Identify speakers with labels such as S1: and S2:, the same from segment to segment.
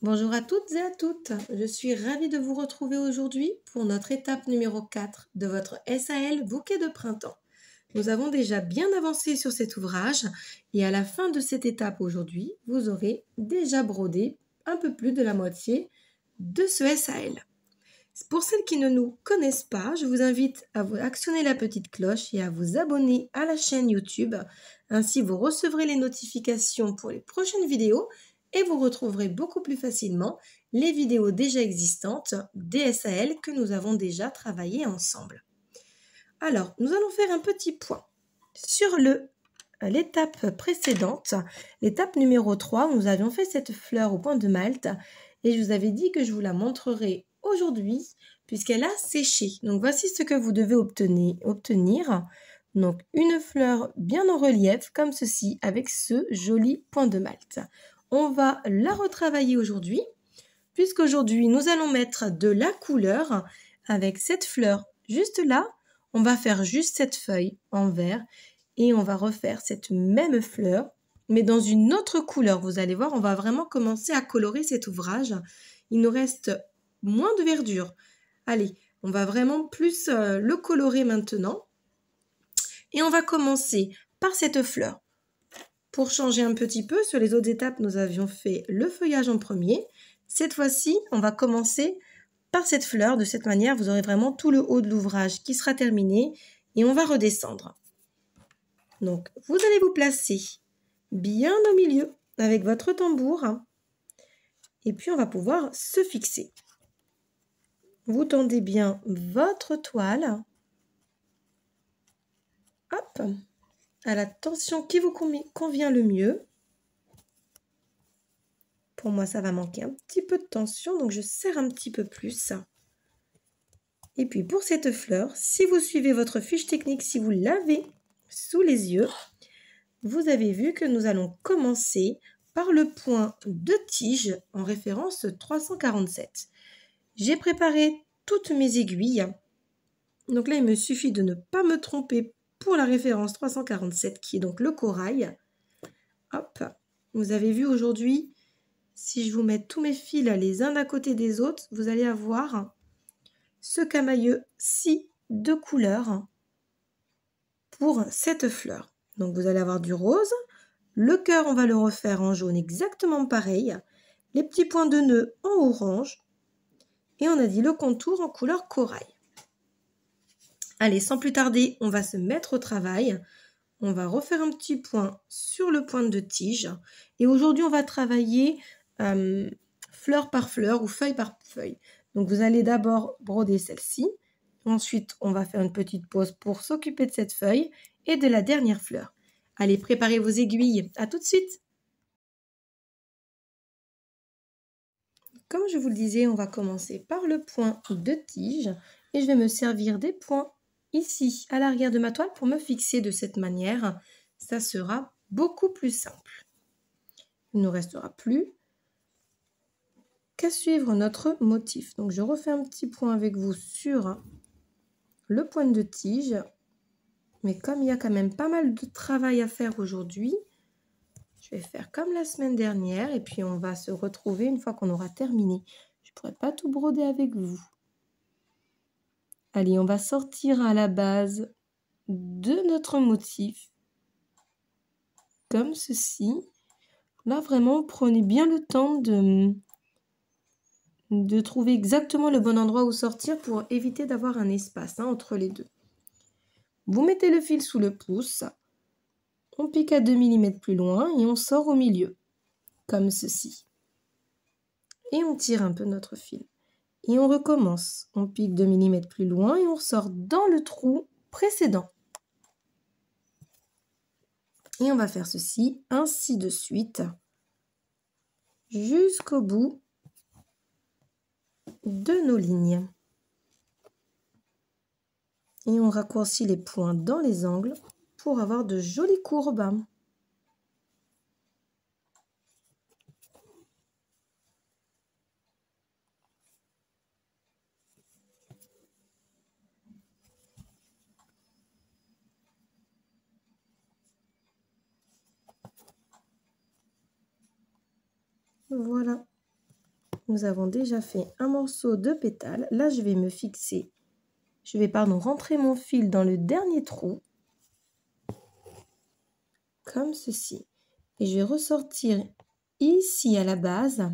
S1: Bonjour à toutes et à toutes, je suis ravie de vous retrouver aujourd'hui pour notre étape numéro 4 de votre SAL Bouquet de printemps. Nous avons déjà bien avancé sur cet ouvrage et à la fin de cette étape aujourd'hui, vous aurez déjà brodé un peu plus de la moitié de ce SAL. Pour celles qui ne nous connaissent pas, je vous invite à vous actionner la petite cloche et à vous abonner à la chaîne YouTube. Ainsi, vous recevrez les notifications pour les prochaines vidéos et vous retrouverez beaucoup plus facilement les vidéos déjà existantes des SAL que nous avons déjà travaillé ensemble. Alors, nous allons faire un petit point sur l'étape précédente, l'étape numéro 3, où nous avions fait cette fleur au point de Malte et je vous avais dit que je vous la montrerai aujourd'hui puisqu'elle a séché. Donc voici ce que vous devez obtenir. Donc une fleur bien en relief comme ceci avec ce joli point de Malte. On va la retravailler aujourd'hui puisqu'aujourd'hui nous allons mettre de la couleur avec cette fleur juste là. On va faire juste cette feuille en vert et on va refaire cette même fleur mais dans une autre couleur. Vous allez voir, on va vraiment commencer à colorer cet ouvrage. Il nous reste moins de verdure. Allez, on va vraiment plus le colorer maintenant. Et on va commencer par cette fleur. Pour changer un petit peu, sur les autres étapes, nous avions fait le feuillage en premier. Cette fois-ci, on va commencer par cette fleur. De cette manière, vous aurez vraiment tout le haut de l'ouvrage qui sera terminé. Et on va redescendre. Donc, vous allez vous placer bien au milieu avec votre tambour. Et puis, on va pouvoir se fixer. Vous tendez bien votre toile. Hop, à la tension qui vous convient le mieux. Pour moi, ça va manquer un petit peu de tension, donc je serre un petit peu plus. Et puis pour cette fleur, si vous suivez votre fiche technique, si vous l'avez sous les yeux, vous avez vu que nous allons commencer par le point de tige en référence 347. J'ai préparé toutes mes aiguilles. Donc là, il me suffit de ne pas me tromper pour la référence 347 qui est donc le corail. Hop, vous avez vu aujourd'hui, si je vous mets tous mes fils les uns à côté des autres, vous allez avoir ce camailleux-ci de couleur pour cette fleur. Donc vous allez avoir du rose, le cœur on va le refaire en jaune exactement pareil, les petits points de nœud en orange et on a dit le contour en couleur corail. Allez, sans plus tarder, on va se mettre au travail. On va refaire un petit point sur le point de tige. Et aujourd'hui, on va travailler fleur par fleur ou feuille par feuille. Donc, vous allez d'abord broder celle-ci. Ensuite, on va faire une petite pause pour s'occuper de cette feuille et de la dernière fleur. Allez, préparez vos aiguilles. À tout de suite. Comme je vous le disais, on va commencer par le point de tige. Et je vais me servir des points ici à l'arrière de ma toile pour me fixer de cette manière. Ça sera beaucoup plus simple. Il ne nous restera plus qu'à suivre notre motif. Donc je refais un petit point avec vous sur le point de tige. Mais comme il y a quand même pas mal de travail à faire aujourd'hui, je vais faire comme la semaine dernière et puis on va se retrouver une fois qu'on aura terminé. Je ne pourrai pas tout broder avec vous. Allez, on va sortir à la base de notre motif, comme ceci. Là, vraiment, prenez bien le temps de trouver exactement le bon endroit où sortir pour éviter d'avoir un espace entre les deux. Vous mettez le fil sous le pouce, on pique à 2 mm plus loin et on sort au milieu, comme ceci. Et on tire un peu notre fil. Et on recommence. On pique 2 mm plus loin et on sort dans le trou précédent. Et on va faire ceci, ainsi de suite, jusqu'au bout de nos lignes. Et on raccourcit les points dans les angles pour avoir de jolies courbes. Voilà. nous avons déjà fait un morceau de pétale. Là, je vais me fixer, je vais, rentrer mon fil dans le dernier trou, comme ceci. Et je vais ressortir ici à la base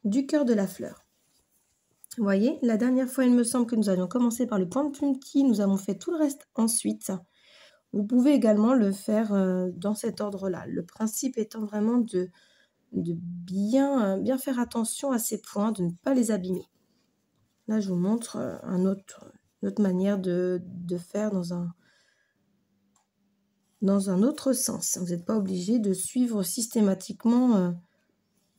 S1: du cœur de la fleur. Vous voyez, la dernière fois, il me semble que nous avions commencé par le point de plus petit, nous avons fait tout le reste ensuite. Vous pouvez également le faire dans cet ordre-là. Le principe étant vraiment de bien faire attention à ces points, de ne pas les abîmer. Là, je vous montre une autre manière de faire dans un autre sens. Vous n'êtes pas obligé de suivre systématiquement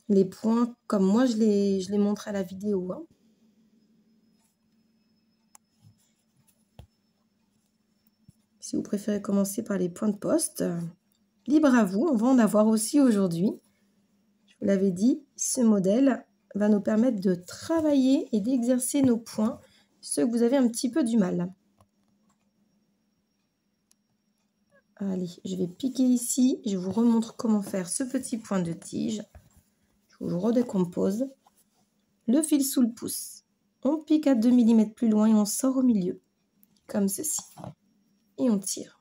S1: les points comme moi je les montre à la vidéo. Hein. Si vous préférez commencer par les points de poste, libre à vous. On va en avoir aussi aujourd'hui. Je vous l'avais dit, ce modèle va nous permettre de travailler et d'exercer nos points, ceux que vous avez un petit peu du mal. Allez, je vais piquer ici. Je vous remontre comment faire ce petit point de tige. Je vous redécompose. Le fil sous le pouce. On pique à 2 mm plus loin et on sort au milieu, comme ceci. Et on tire.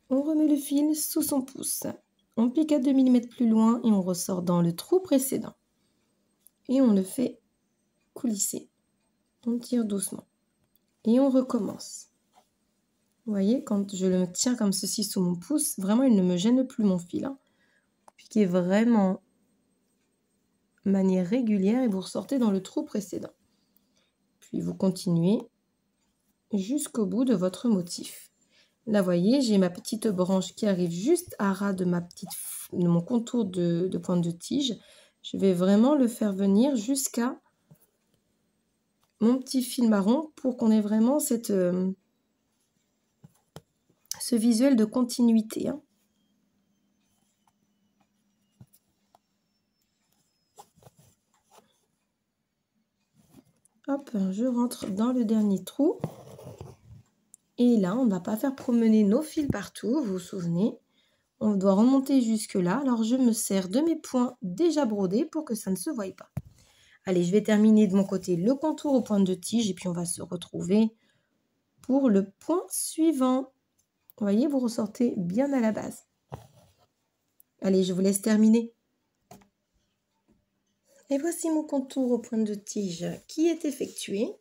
S1: On remet le fil sous son pouce. On pique à 2 mm plus loin et on ressort dans le trou précédent. Et on le fait coulisser. On tire doucement. Et on recommence. Vous voyez, quand je le tiens comme ceci sous mon pouce, vraiment il ne me gêne plus mon fil. Hein. Piquez vraiment de manière régulière et vous ressortez dans le trou précédent. Puis vous continuez jusqu'au bout de votre motif. Là, vous voyez, j'ai ma petite branche qui arrive juste à ras de mon contour de pointe de tige. Je vais vraiment le faire venir jusqu'à mon petit fil marron pour qu'on ait vraiment ce visuel de continuité. Hein. Hop, je rentre dans le dernier trou. Et là, on ne va pas faire promener nos fils partout, vous vous souvenez. On doit remonter jusque là. Alors, je me sers de mes points déjà brodés pour que ça ne se voie pas. Allez, je vais terminer de mon côté le contour au point de tige et puis on va se retrouver pour le point suivant. Vous voyez, vous ressortez bien à la base. Allez, je vous laisse terminer. Et voici mon contour au point de tige qui est effectué.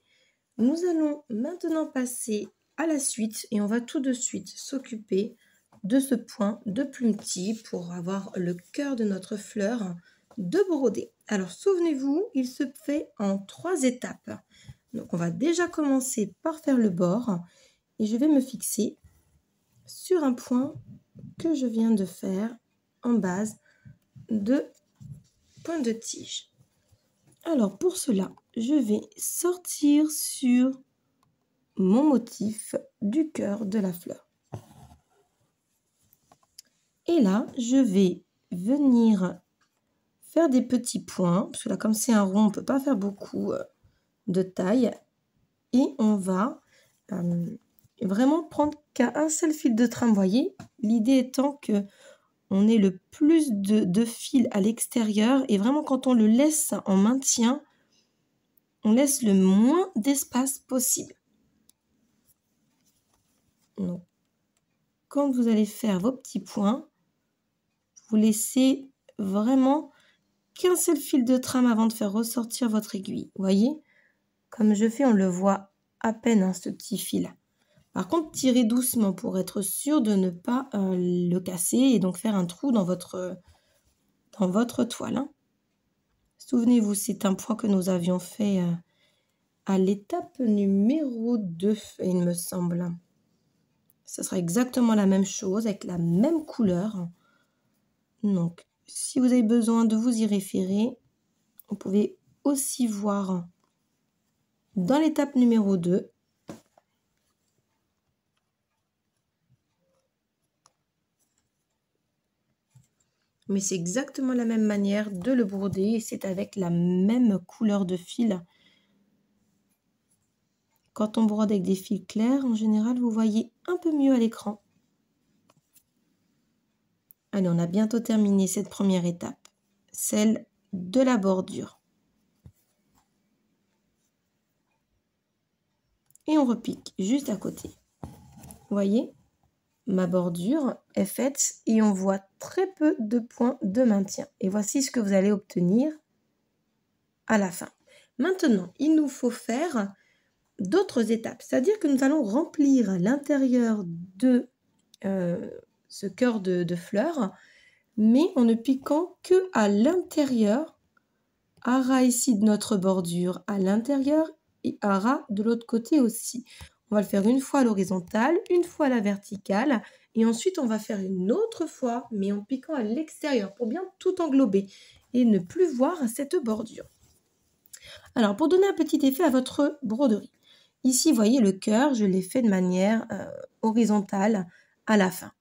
S1: Nous allons maintenant passer à la suite et on va tout de suite s'occuper de ce point de plumetis pour avoir le cœur de notre fleur de broder. Alors souvenez-vous, il se fait en 3 étapes. Donc on va déjà commencer par faire le bord et je vais me fixer sur un point que je viens de faire en base de point de tige. Alors pour cela, je vais sortir sur mon motif du cœur de la fleur. Et là, je vais venir faire des petits points, parce que là, comme c'est un rond, on ne peut pas faire beaucoup de taille. Et on va vraiment prendre qu'à un seul fil de trame, vous voyez. L'idée étant que on ait le plus de fil à l'extérieur. Et vraiment, quand on le laisse en maintien, on laisse le moins d'espace possible. Donc, quand vous allez faire vos petits points, vous laissez vraiment qu'un seul fil de trame avant de faire ressortir votre aiguille. Vous voyez, comme je fais, on le voit à peine, hein, ce petit fil. Par contre, tirez doucement pour être sûr de ne pas le casser et donc faire un trou dans votre toile. Hein. Souvenez-vous, c'est un point que nous avions fait à l'étape numéro 2, il me semble. Ce sera exactement la même chose avec la même couleur. Donc, si vous avez besoin de vous y référer, vous pouvez aussi voir dans l'étape numéro 2. Mais c'est exactement la même manière de le broder et c'est avec la même couleur de fil Quand on brode avec des fils clairs, en général, vous voyez un peu mieux à l'écran. Allez, on a bientôt terminé cette première étape, celle de la bordure. Et on repique juste à côté. Vous voyez, ma bordure est faite et on voit très peu de points de maintien. Et voici ce que vous allez obtenir à la fin. Maintenant, il nous faut faire d'autres étapes, c'est-à-dire que nous allons remplir l'intérieur de ce cœur de fleurs, mais en ne piquant que à l'intérieur, à ras ici de notre bordure à l'intérieur et à ras de l'autre côté aussi. On va le faire une fois à l'horizontale, une fois à la verticale, et ensuite on va faire une autre fois, mais en piquant à l'extérieur pour bien tout englober et ne plus voir cette bordure. Alors, pour donner un petit effet à votre broderie, ici, vous voyez le cœur, je l'ai fait de manière horizontale à la fin.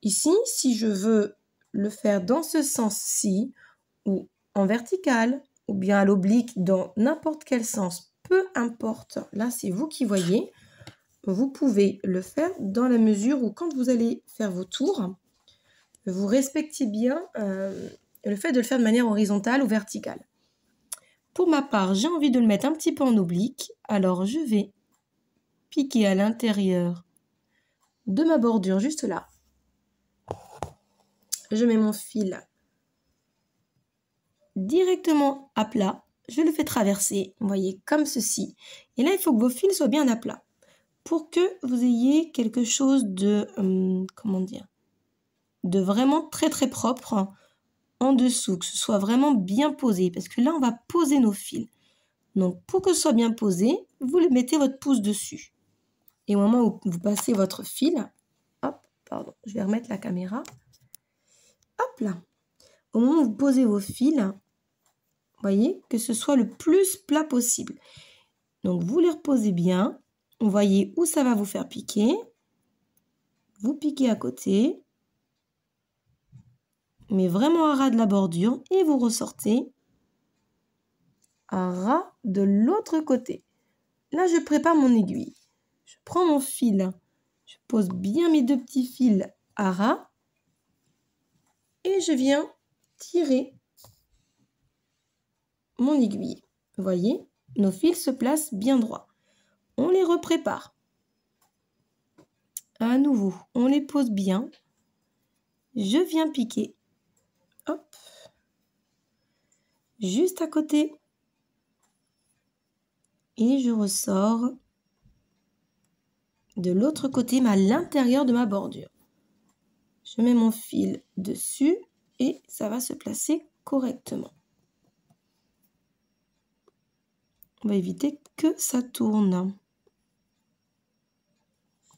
S1: Ici, si je veux le faire dans ce sens-ci, ou en vertical, ou bien à l'oblique, dans n'importe quel sens, peu importe, là c'est vous qui voyez, vous pouvez le faire dans la mesure où quand vous allez faire vos tours, vous respectez bien le fait de le faire de manière horizontale ou verticale. Pour ma part, j'ai envie de le mettre un petit peu en oblique, alors je vais piquer à l'intérieur de ma bordure, juste là. Je mets mon fil directement à plat, je le fais traverser, vous voyez, comme ceci. Et là, il faut que vos fils soient bien à plat pour que vous ayez quelque chose de, comment dire, de vraiment très très propre en dessous, que ce soit vraiment bien posé, parce que là, on va poser nos fils. Donc, pour que ce soit bien posé, vous mettez votre pouce dessus. Et au moment où vous passez votre fil, hop, pardon, je vais remettre la caméra, hop là. Au moment où vous posez vos fils, vous voyez, que ce soit le plus plat possible. Donc, vous les reposez bien. Vous voyez où ça va vous faire piquer. Vous piquez à côté, mais vraiment à ras de la bordure. Et vous ressortez à ras de l'autre côté. Là, je prépare mon aiguille. Je prends mon fil. Je pose bien mes deux petits fils à ras. Et je viens tirer mon aiguille. Vous voyez, nos fils se placent bien droits. On les reprépare. À nouveau, on les pose bien. Je viens piquer. Hop. Juste à côté. Et je ressors de l'autre côté, mais à l'intérieur de ma bordure. Je mets mon fil dessus et ça va se placer correctement. On va éviter que ça tourne.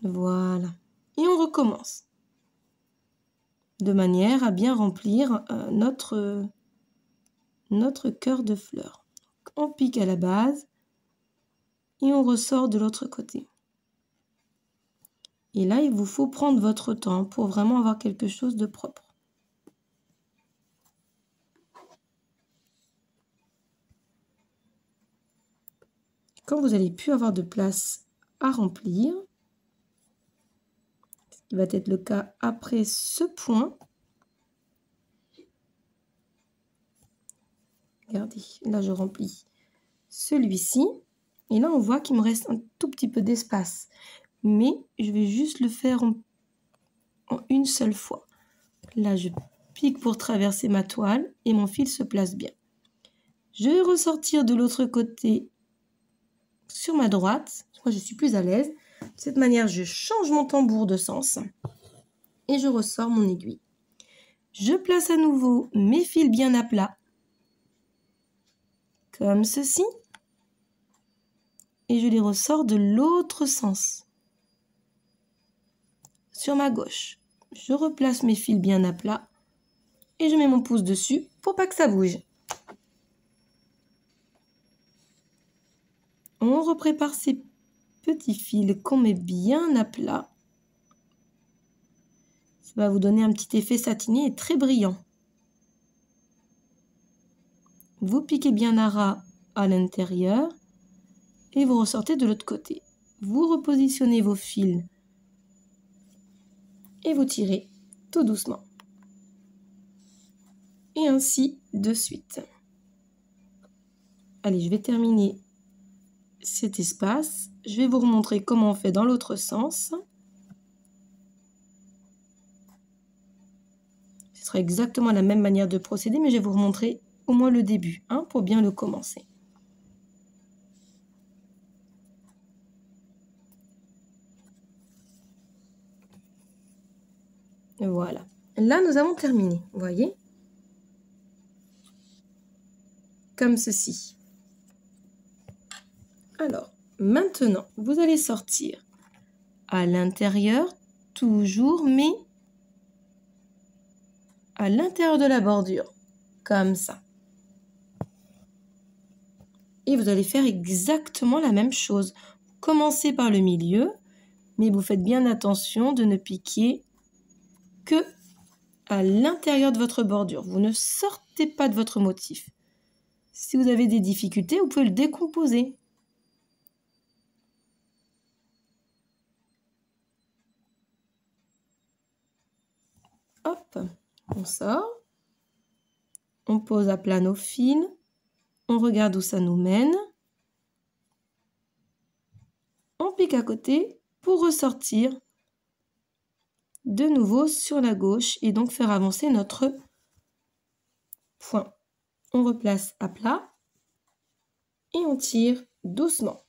S1: Voilà. Et on recommence. De manière à bien remplir notre cœur de fleurs. On pique à la base et on ressort de l'autre côté. Et là, il vous faut prendre votre temps pour vraiment avoir quelque chose de propre. Quand vous n'allez plus avoir de place à remplir, ce qui va être le cas après ce point, regardez, là je remplis celui-ci, et là on voit qu'il me reste un tout petit peu d'espace, mais je vais juste le faire en une seule fois. Là je pique pour traverser ma toile et mon fil se place bien. Je vais ressortir de l'autre côté sur ma droite, moi je suis plus à l'aise. De cette manière, je change mon tambour de sens et je ressors mon aiguille. Je place à nouveau mes fils bien à plat, comme ceci, et je les ressors de l'autre sens. Sur ma gauche, je replace mes fils bien à plat et je mets mon pouce dessus pour pas que ça bouge. On reprépare ces petits fils qu'on met bien à plat. Ça va vous donner un petit effet satiné et très brillant. Vous piquez bien à ras à l'intérieur et vous ressortez de l'autre côté. Vous repositionnez vos fils et vous tirez tout doucement. Et ainsi de suite. Allez, je vais terminer cet espace. Je vais vous remontrer comment on fait dans l'autre sens. Ce sera exactement la même manière de procéder, mais je vais vous remontrer au moins le début, hein, pour bien le commencer. Voilà. Là, nous avons terminé, vous voyez? Comme ceci. Alors, maintenant, vous allez sortir à l'intérieur, toujours, mais à l'intérieur de la bordure, comme ça. Et vous allez faire exactement la même chose. Commencez par le milieu, mais vous faites bien attention de ne piquer que à l'intérieur de votre bordure. Vous ne sortez pas de votre motif. Si vous avez des difficultés, vous pouvez le décomposer. Hop, on sort. On pose à plat nos fils. On regarde où ça nous mène. On pique à côté pour ressortir de nouveau sur la gauche et donc faire avancer notre point. On replace à plat et on tire doucement.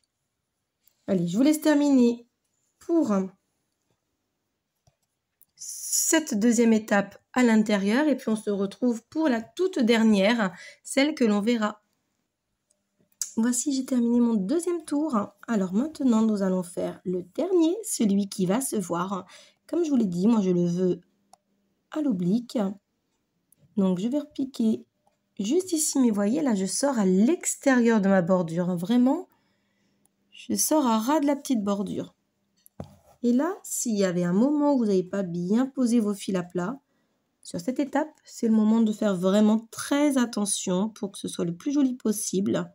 S1: Allez, je vous laisse terminer pour cette deuxième étape à l'intérieur et puis on se retrouve pour la toute dernière, celle que l'on verra. Voici, j'ai terminé mon deuxième tour. Alors maintenant, nous allons faire le dernier, celui qui va se voir. Comme je vous l'ai dit, moi je le veux à l'oblique. Donc je vais repiquer juste ici, mais voyez là, je sors à l'extérieur de ma bordure. Vraiment, je sors à ras de la petite bordure. Et là, s'il y avait un moment où vous n'avez pas bien posé vos fils à plat, sur cette étape, c'est le moment de faire vraiment très attention pour que ce soit le plus joli possible,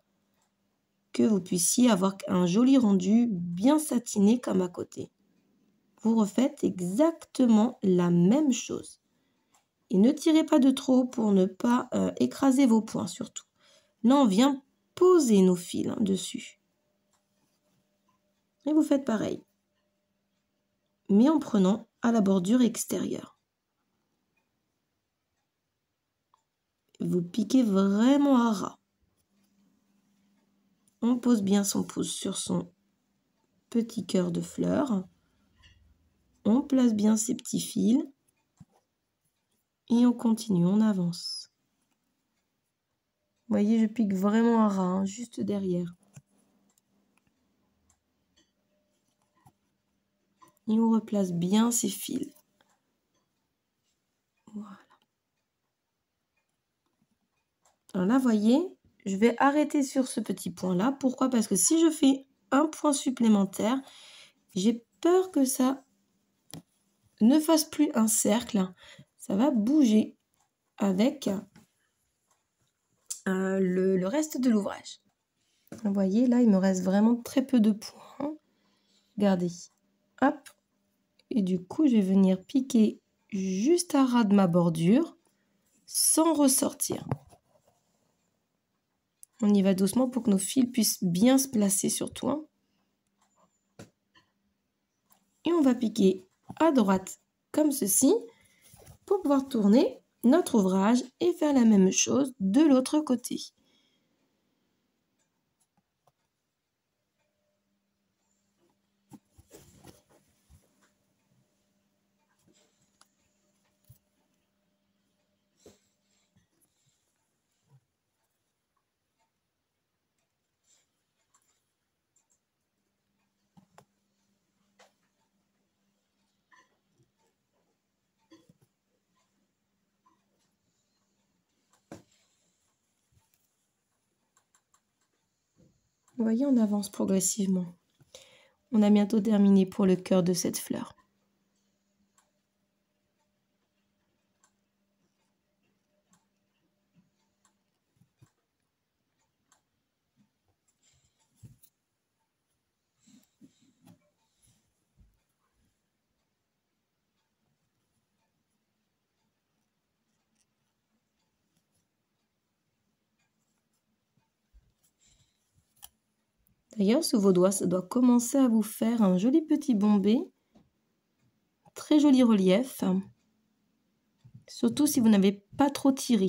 S1: que vous puissiez avoir un joli rendu bien satiné comme à côté. Vous refaites exactement la même chose. Et ne tirez pas de trop pour ne pas écraser vos points surtout. Là, on vient poser nos fils dessus. Et vous faites pareil, mais en prenant à la bordure extérieure. Vous piquez vraiment à ras. On pose bien son pouce sur son petit cœur de fleur. On place bien ses petits fils. Et on continue, on avance. Vous voyez, je pique vraiment à ras, hein, juste derrière. Et on replace bien ses fils. Voilà. Alors là, vous voyez, je vais arrêter sur ce petit point-là. Pourquoi? Parce que si je fais un point supplémentaire, j'ai peur que ça ne fasse plus un cercle. Ça va bouger avec le reste de l'ouvrage. Vous voyez, là, il me reste vraiment très peu de points. Regardez. Hop. Et du coup, je vais venir piquer juste à ras de ma bordure sans ressortir. On y va doucement pour que nos fils puissent bien se placer surtout. Hein. Et on va piquer à droite comme ceci pour pouvoir tourner notre ouvrage et faire la même chose de l'autre côté. Vous voyez, on avance progressivement. On a bientôt terminé pour le cœur de cette fleur. D'ailleurs, sous vos doigts, ça doit commencer à vous faire un joli petit bombé. Très joli relief. Surtout si vous n'avez pas trop tiré.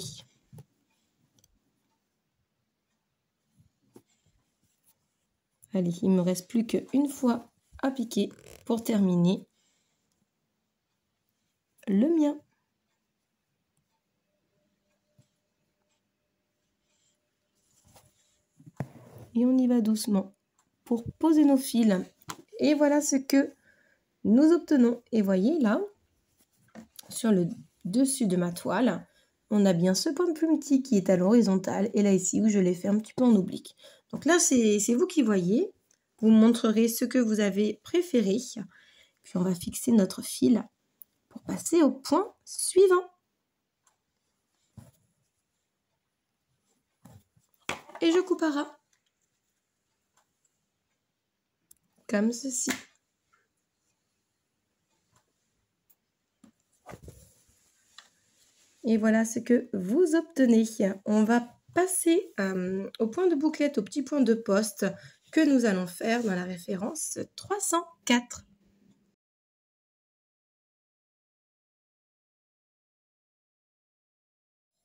S1: Allez, il ne me reste plus qu'une fois à piquer pour terminer le mien. Et on y va doucement pour poser nos fils. Et voilà ce que nous obtenons. Et voyez là, sur le dessus de ma toile, on a bien ce point de plumetis qui est à l'horizontale. Et là ici où je l'ai fait un petit peu en oblique. Donc là, c'est vous qui voyez. Vous me montrerez ce que vous avez préféré. Puis on va fixer notre fil pour passer au point suivant. Et je coupe à ras. Comme ceci. Et voilà ce que vous obtenez. On va passer au point de bouclette, au petit point de poste que nous allons faire dans la référence 304.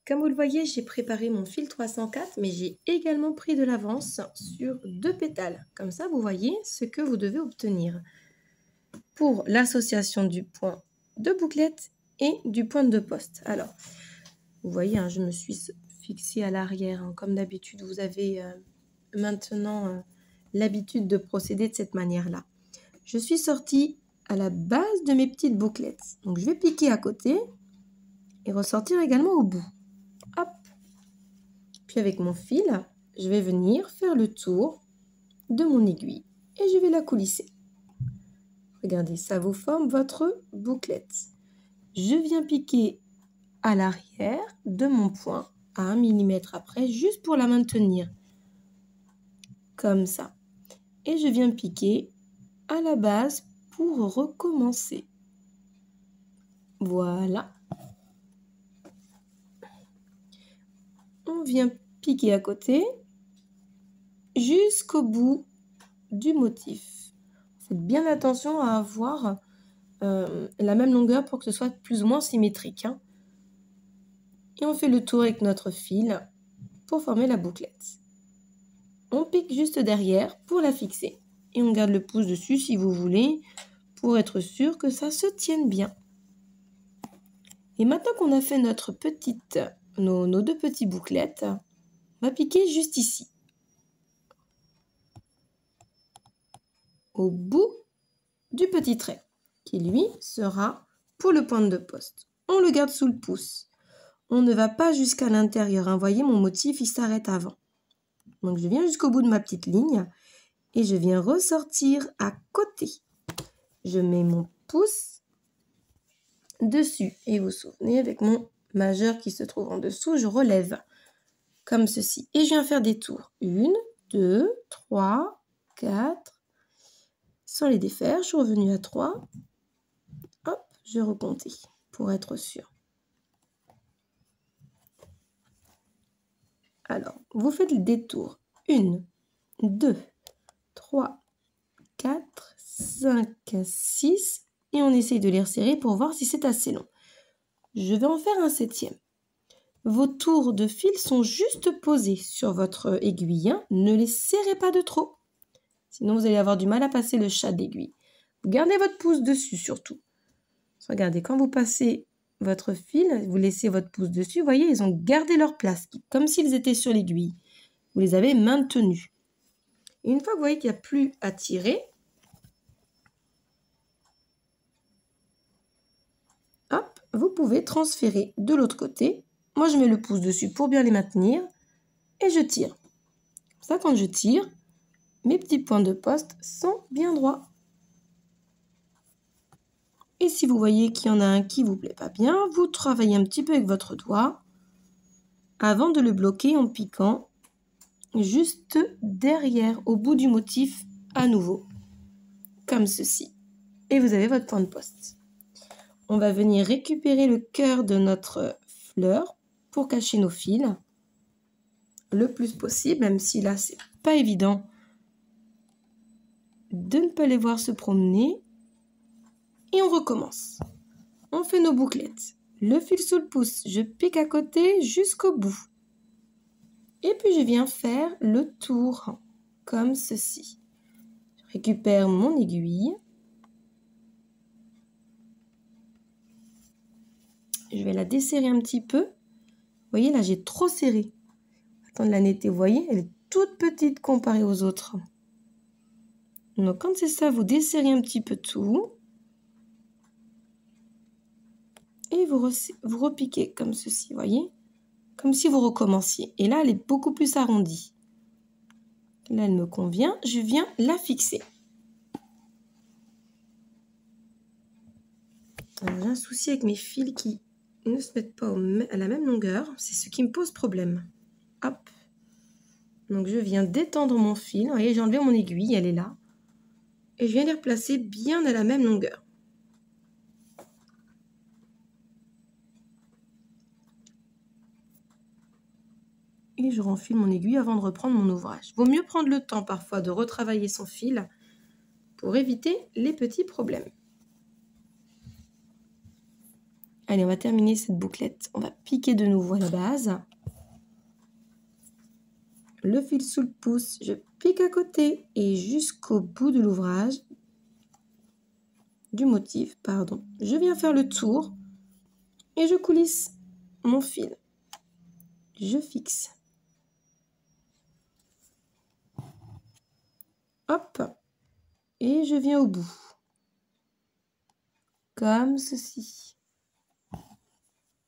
S1: Comme vous le voyez, j'ai préparé mon fil 304, mais j'ai également pris de l'avance sur 2 pétales. Comme ça, vous voyez ce que vous devez obtenir pour l'association du point de bouclette et du point de poste. Alors, vous voyez, hein, je me suis fixée à l'arrière. Hein, comme d'habitude, vous avez maintenant l'habitude de procéder de cette manière-là. Je suis sortie à la base de mes petites bouclettes. Donc, je vais piquer à côté et ressortir également au bout. Hop. Puis avec mon fil, je vais venir faire le tour de mon aiguille et je vais la coulisser. Regardez, ça vous forme votre bouclette. Je viens piquer à l'arrière de mon point à 1 mm après, juste pour la maintenir. Comme ça. Et je viens piquer à la base pour recommencer. Voilà. On vient piquer à côté jusqu'au bout du motif. Faites bien attention à avoir la même longueur pour que ce soit plus ou moins symétrique. Hein. Et on fait le tour avec notre fil pour former la bouclette. On pique juste derrière pour la fixer. Et on garde le pouce dessus si vous voulez pour être sûr que ça se tienne bien. Et maintenant qu'on a fait nos 2 petites bouclettes, on va piquer juste ici. Au bout du petit trait, qui lui sera pour le point de poste. On le garde sous le pouce. On ne va pas jusqu'à l'intérieur. Hein. Voyez, mon motif, il s'arrête avant. Donc, je viens jusqu'au bout de ma petite ligne et je viens ressortir à côté. Je mets mon pouce dessus. Et vous vous souvenez, avec mon majeur qui se trouve en dessous, je relève comme ceci. Et je viens faire des tours. 1, 2, 3, 4. Sans les défaire, je suis revenue à 3. Hop, je recomptais pour être sûre. Alors, vous faites le détour. 1, 2, 3, 4, 5, 6. Et on essaye de les resserrer pour voir si c'est assez long. Je vais en faire un 7e. Vos tours de fil sont juste posés sur votre aiguille. Hein. Ne les serrez pas de trop. Sinon, vous allez avoir du mal à passer le chat d'aiguille. Vous gardez votre pouce dessus surtout. Regardez, quand vous passez votre fil, vous laissez votre pouce dessus. Vous voyez, ils ont gardé leur place, comme s'ils étaient sur l'aiguille. Vous les avez maintenus. Et une fois que vous voyez qu'il n'y a plus à tirer, hop, vous pouvez transférer de l'autre côté. Moi, je mets le pouce dessus pour bien les maintenir et je tire. Comme ça, quand je tire, mes petits points de poste sont bien droits. Et si vous voyez qu'il y en a un qui ne vous plaît pas bien, vous travaillez un petit peu avec votre doigt avant de le bloquer en piquant juste derrière, au bout du motif, à nouveau, comme ceci. Et vous avez votre point de poste. On va venir récupérer le cœur de notre fleur pour cacher nos fils le plus possible, même si là, c'est pas évident de ne pas les voir se promener. Et on recommence. On fait nos bouclettes. Le fil sous le pouce, je pique à côté jusqu'au bout. Et puis je viens faire le tour, comme ceci. Je récupère mon aiguille. Je vais la desserrer un petit peu. Vous voyez, là, j'ai trop serré. Attends de la netter, vous voyez, elle est toute petite comparée aux autres. Donc, quand c'est ça, vous desserrez un petit peu tout. Et vous repiquez comme ceci, vous voyez. Comme si vous recommenciez. Et là, elle est beaucoup plus arrondie. Là, elle me convient. Je viens la fixer. J'ai un souci avec mes fils qui ne se mettent pas à la même longueur. C'est ce qui me pose problème. Hop. Donc, je viens d'étendre mon fil. Vous voyez, j'ai enlevé mon aiguille. Elle est là. Et je viens les replacer bien à la même longueur. Et je renfile mon aiguille avant de reprendre mon ouvrage. Vaut mieux prendre le temps parfois de retravailler son fil pour éviter les petits problèmes. Allez, on va terminer cette bouclette. On va piquer de nouveau à la base. Le fil sous le pouce, je pique à côté et jusqu'au bout de l'ouvrage, du motif, pardon. Je viens faire le tour et je coulisse mon fil. Je fixe. Hop. Et je viens au bout. Comme ceci.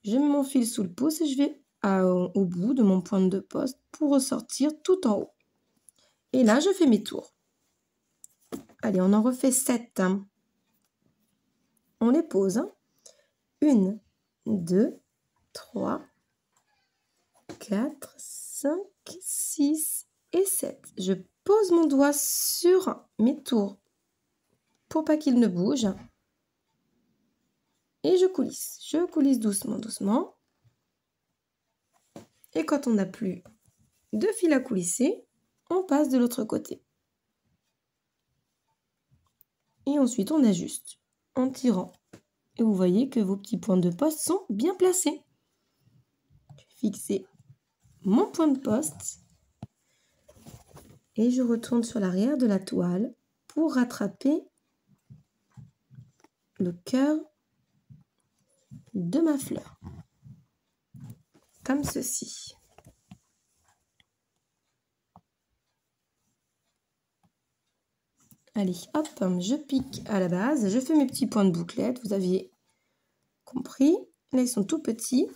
S1: Je mets mon fil sous le pouce et je vais au bout de mon point de poste pour ressortir tout en haut. Et là, je fais mes tours. Allez, on en refait 7. On les pose. 1, 2, 3, 4, 5, 6 et 7. Je pose mon doigt sur mes tours pour pas qu'ils ne bougent. Et je coulisse. Je coulisse doucement, doucement. Et quand on n'a plus de fil à coulisser, on passe de l'autre côté. Et ensuite, on ajuste en tirant. Et vous voyez que vos petits points de poste sont bien placés. Je vais fixer mon point de poste. Et je retourne sur l'arrière de la toile pour rattraper le cœur de ma fleur. Comme ceci. Allez, hop, je pique à la base. Je fais mes petits points de bouclette. Vous aviez compris. Là, ils sont tout petits.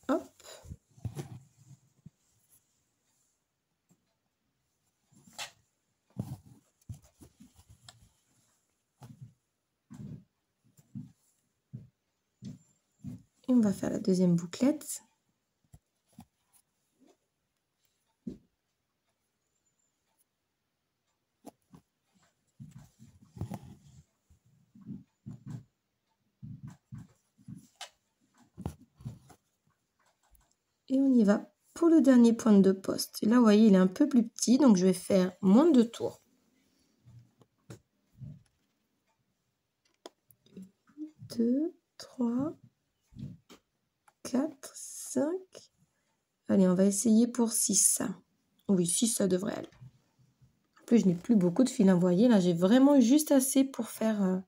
S1: Hop. Et on va faire la deuxième bouclette. Et on y va pour le dernier point de poste. Et là, vous voyez, il est un peu plus petit, donc je vais faire moins de tours. 2, 3, 4, 5. Allez, on va essayer pour 6. Oui, 6, ça devrait aller. En plus, je n'ai plus beaucoup de fil. Vous voyez, là, j'ai vraiment juste assez pour faire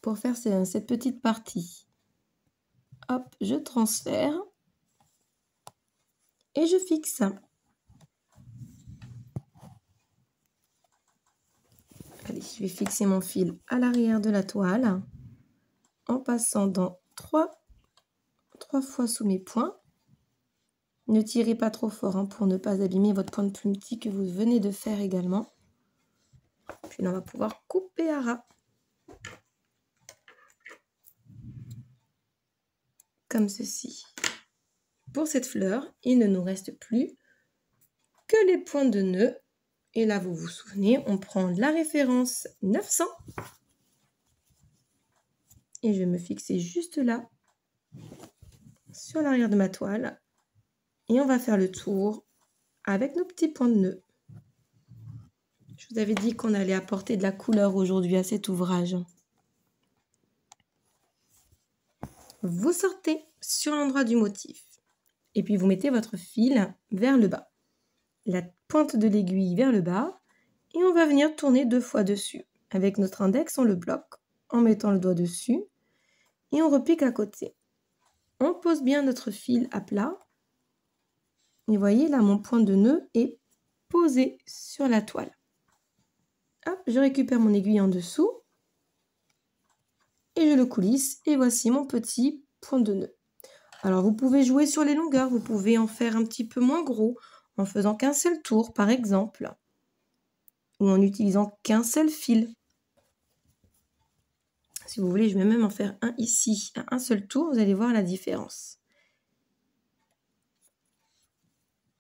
S1: cette petite partie. Hop, je transfère. Et je fixe. Allez, je vais fixer mon fil à l'arrière de la toile en passant dans 3 fois sous mes points. Ne tirez pas trop fort pour ne pas abîmer votre point de plumetis que vous venez de faire également. Puis là, on va pouvoir couper à ras. Comme ceci. Pour cette fleur, il ne nous reste plus que les points de nœud. Et là, vous vous souvenez, on prend la référence 900. Et je vais me fixer juste là, sur l'arrière de ma toile. Et on va faire le tour avec nos petits points de nœud. Je vous avais dit qu'on allait apporter de la couleur aujourd'hui à cet ouvrage. Vous sortez sur l'endroit du motif. Et puis vous mettez votre fil vers le bas. La pointe de l'aiguille vers le bas. Et on va venir tourner 2 fois dessus. Avec notre index, on le bloque en mettant le doigt dessus. Et on repique à côté. On pose bien notre fil à plat. Et voyez là, mon point de nœud est posé sur la toile. Hop, je récupère mon aiguille en dessous. Et je le coulisse. Et voici mon petit point de nœud. Alors vous pouvez jouer sur les longueurs. Vous pouvez en faire un petit peu moins gros en faisant qu'un seul tour par exemple. Ou en utilisant qu'un seul fil. Si vous voulez, je vais même en faire un ici, à un seul tour, vous allez voir la différence.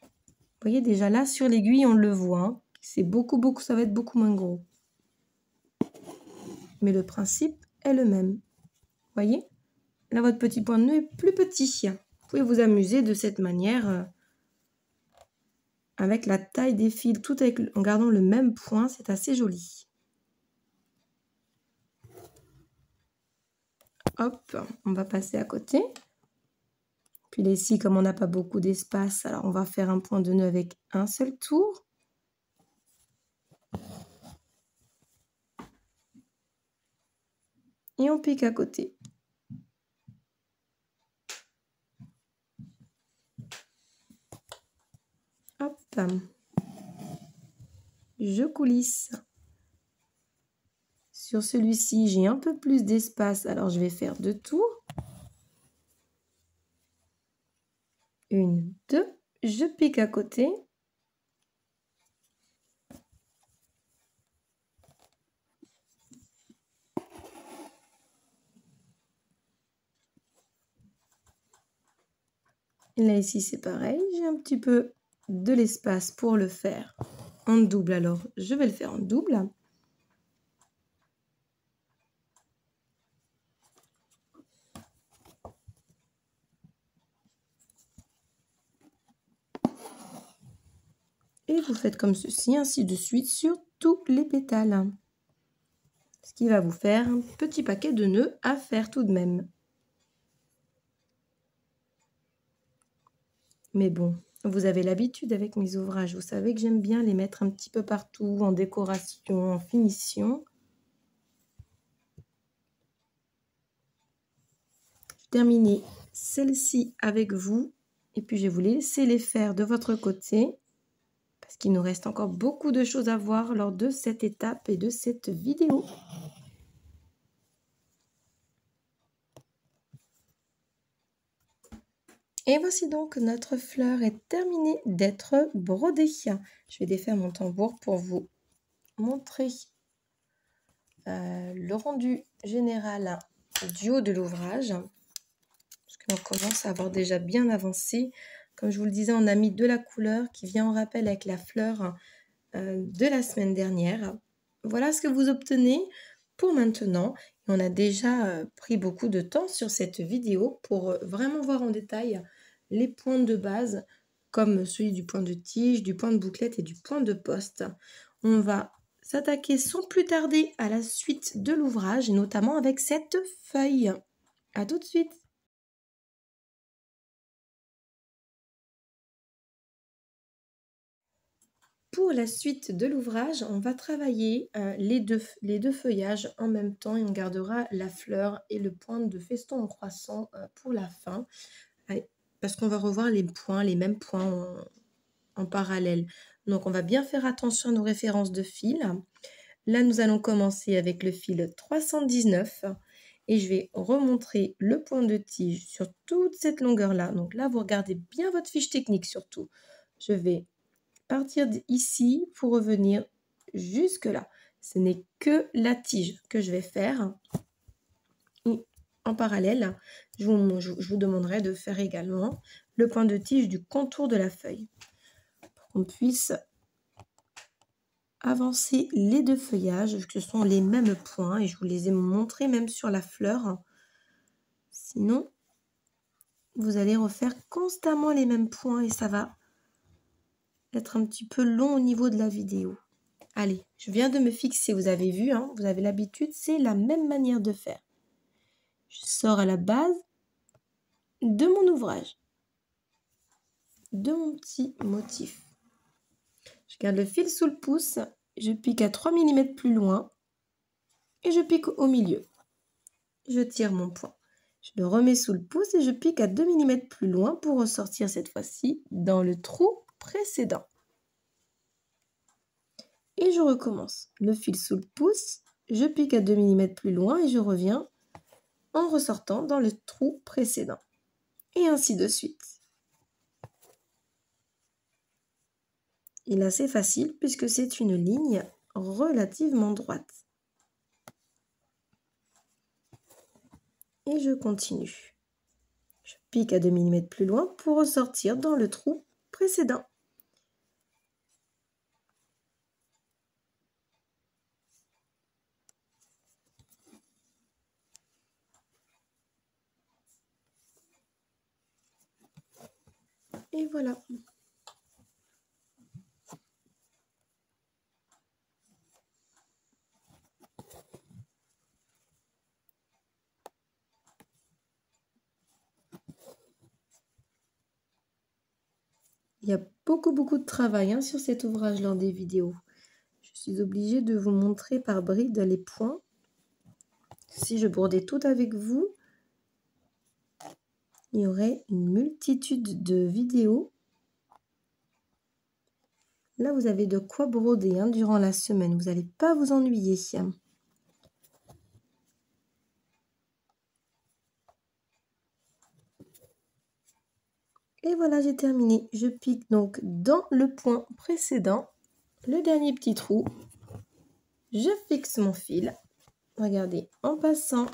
S1: Vous voyez déjà là, sur l'aiguille, on le voit. Hein. C'est beaucoup, ça va être beaucoup moins gros. Mais le principe est le même. Vous voyez? Là, votre petit point de nœud est plus petit. Vous pouvez vous amuser de cette manière avec la taille des fils, tout en gardant le même point. C'est assez joli. Hop, on va passer à côté. Puis là, ici, comme on n'a pas beaucoup d'espace, alors on va faire un point de nœud avec un seul tour. Et on pique à côté. Hop. Je coulisse. Sur celui-ci, j'ai un peu plus d'espace, alors je vais faire 2 tours. 1, 2, je pique à côté. Et là, ici, c'est pareil. J'ai un petit peu de l'espace pour le faire en double. Alors, je vais le faire en double. Et vous faites comme ceci, ainsi de suite, sur tous les pétales. Ce qui va vous faire un petit paquet de nœuds à faire tout de même. Mais bon, vous avez l'habitude avec mes ouvrages. Vous savez que j'aime bien les mettre un petit peu partout, en décoration, en finition. Je termine celle-ci avec vous. Et puis, je vais vous laisser les faire de votre côté. Parce qu'il nous reste encore beaucoup de choses à voir lors de cette étape et de cette vidéo. Et voici donc notre fleur est terminée d'être brodée. Je vais défaire mon tambour pour vous montrer le rendu général du haut de l'ouvrage. Parce que l'on commence à avoir déjà bien avancé. Comme je vous le disais, on a mis de la couleur qui vient en rappel avec la fleur de la semaine dernière. Voilà ce que vous obtenez pour maintenant. Et on a déjà pris beaucoup de temps sur cette vidéo pour vraiment voir en détail les points de base, comme celui du point de tige, du point de bouclette et du point de poste. On va s'attaquer sans plus tarder à la suite de l'ouvrage, et notamment avec cette feuille. À tout de suite! Pour la suite de l'ouvrage, on va travailler les deux feuillages en même temps et on gardera la fleur et le point de feston en croissant pour la fin. Parce qu'on va revoir les mêmes points en parallèle. Donc, on va bien faire attention à nos références de fil. Là, nous allons commencer avec le fil 319 et je vais remontrer le point de tige sur toute cette longueur-là. Donc là, vous regardez bien votre fiche technique surtout. Je vais partir d'ici pour revenir jusque là. Ce n'est que la tige que je vais faire. Et en parallèle, je vous demanderai de faire également le point de tige du contour de la feuille. Pour qu'on puisse avancer les deux feuillages, que ce sont les mêmes points. Et je vous les ai montrés même sur la fleur. Sinon, vous allez refaire constamment les mêmes points et ça va être un petit peu long au niveau de la vidéo. Allez, je viens de me fixer, vous avez vu, hein, vous avez l'habitude, c'est la même manière de faire. Je sors à la base de mon ouvrage, de mon petit motif. Je garde le fil sous le pouce, je pique à 3 mm plus loin et je pique au milieu. Je tire mon point. Je le remets sous le pouce et je pique à 2 mm plus loin pour ressortir cette fois-ci dans le trou précédent. Et je recommence. Le fil sous le pouce, je pique à 2 mm plus loin et je reviens en ressortant dans le trou précédent. Et ainsi de suite. Il est assez facile puisque c'est une ligne relativement droite. Et je continue. Je pique à 2 mm plus loin pour ressortir dans le trou précédent. Et voilà. Il y a beaucoup de travail sur cet ouvrage lors des vidéos. Je suis obligée de vous montrer par bride les points. Si je brodais tout avec vous, il y aurait une multitude de vidéos. Là, vous avez de quoi broder durant la semaine. Vous n'allez pas vous ennuyer. Et voilà, j'ai terminé. Je pique donc dans le point précédent, le dernier petit trou. Je fixe mon fil. Regardez, en passant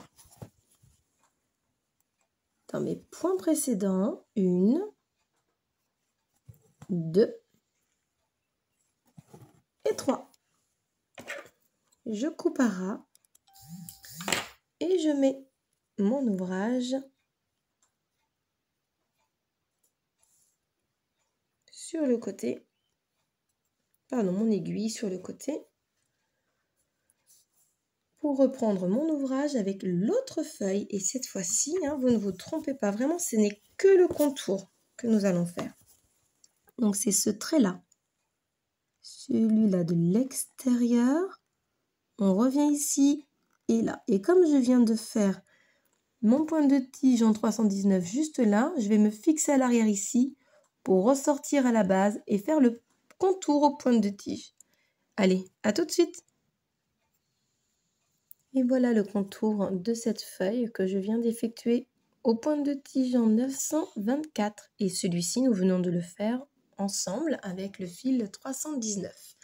S1: dans mes points précédents, 1, 2 et 3. Je coupe à ras et je mets mon ouvrage sur le côté, pardon, mon aiguille sur le côté, pour reprendre mon ouvrage avec l'autre feuille. Et cette fois-ci, vous ne vous trompez pas, vraiment, ce n'est que le contour que nous allons faire. Donc c'est ce trait-là, celui-là de l'extérieur. On revient ici et là. Et comme je viens de faire mon point de tige en 319 juste là, je vais me fixer à l'arrière ici pour ressortir à la base et faire le contour au point de tige. Allez, à tout de suite! Et voilà le contour de cette feuille que je viens d'effectuer au point de tige en 924. Et celui-ci, nous venons de le faire ensemble avec le fil 319.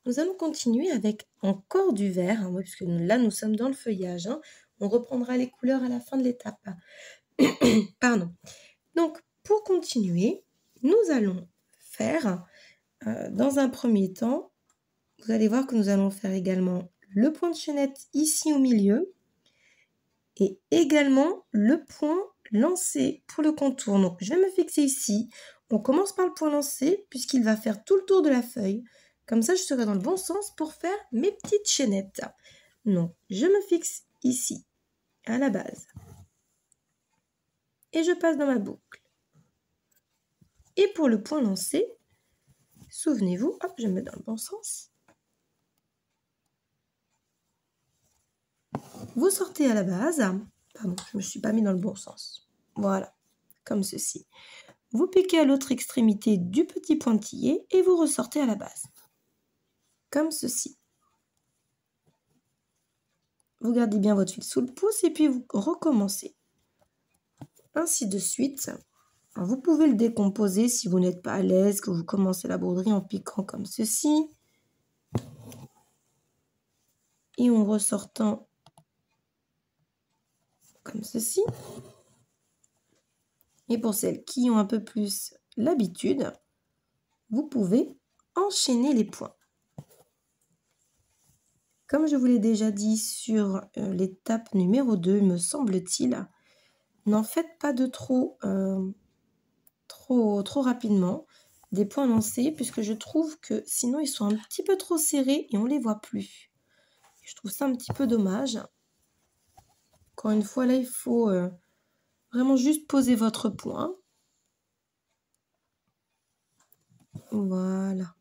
S1: Nous allons continuer avec encore du vert, puisque là nous sommes dans le feuillage. On reprendra les couleurs à la fin de l'étape. Pardon. Donc, pour continuer, nous allons faire, dans un premier temps, vous allez voir que nous allons faire également le point de chaînette ici au milieu et également le point lancé pour le contour. Donc, je vais me fixer ici. On commence par le point lancé puisqu'il va faire tout le tour de la feuille. Comme ça, je serai dans le bon sens pour faire mes petites chaînettes. Donc, je me fixe ici, à la base. Et je passe dans ma boucle. Et pour le point lancé, souvenez-vous, hop, je me mets dans le bon sens. Vous sortez à la base. Pardon, je ne me suis pas mis dans le bon sens. Voilà, comme ceci. Vous piquez à l'autre extrémité du petit pointillé et vous ressortez à la base. Comme ceci. Vous gardez bien votre fil sous le pouce et puis vous recommencez. Ainsi de suite. Alors vous pouvez le décomposer si vous n'êtes pas à l'aise, que vous commencez la broderie en piquant comme ceci. Et en ressortant comme ceci. Et pour celles qui ont un peu plus l'habitude, vous pouvez enchaîner les points. Comme je vous l'ai déjà dit sur l'étape numéro 2, me semble-t-il, N'en faites pas de trop rapidement. Des points lancés, puisque je trouve que sinon ils sont un petit peu trop serrés et on les voit plus. Je trouve ça un petit peu dommage. Encore une fois, là, il faut vraiment juste poser votre point. Voilà.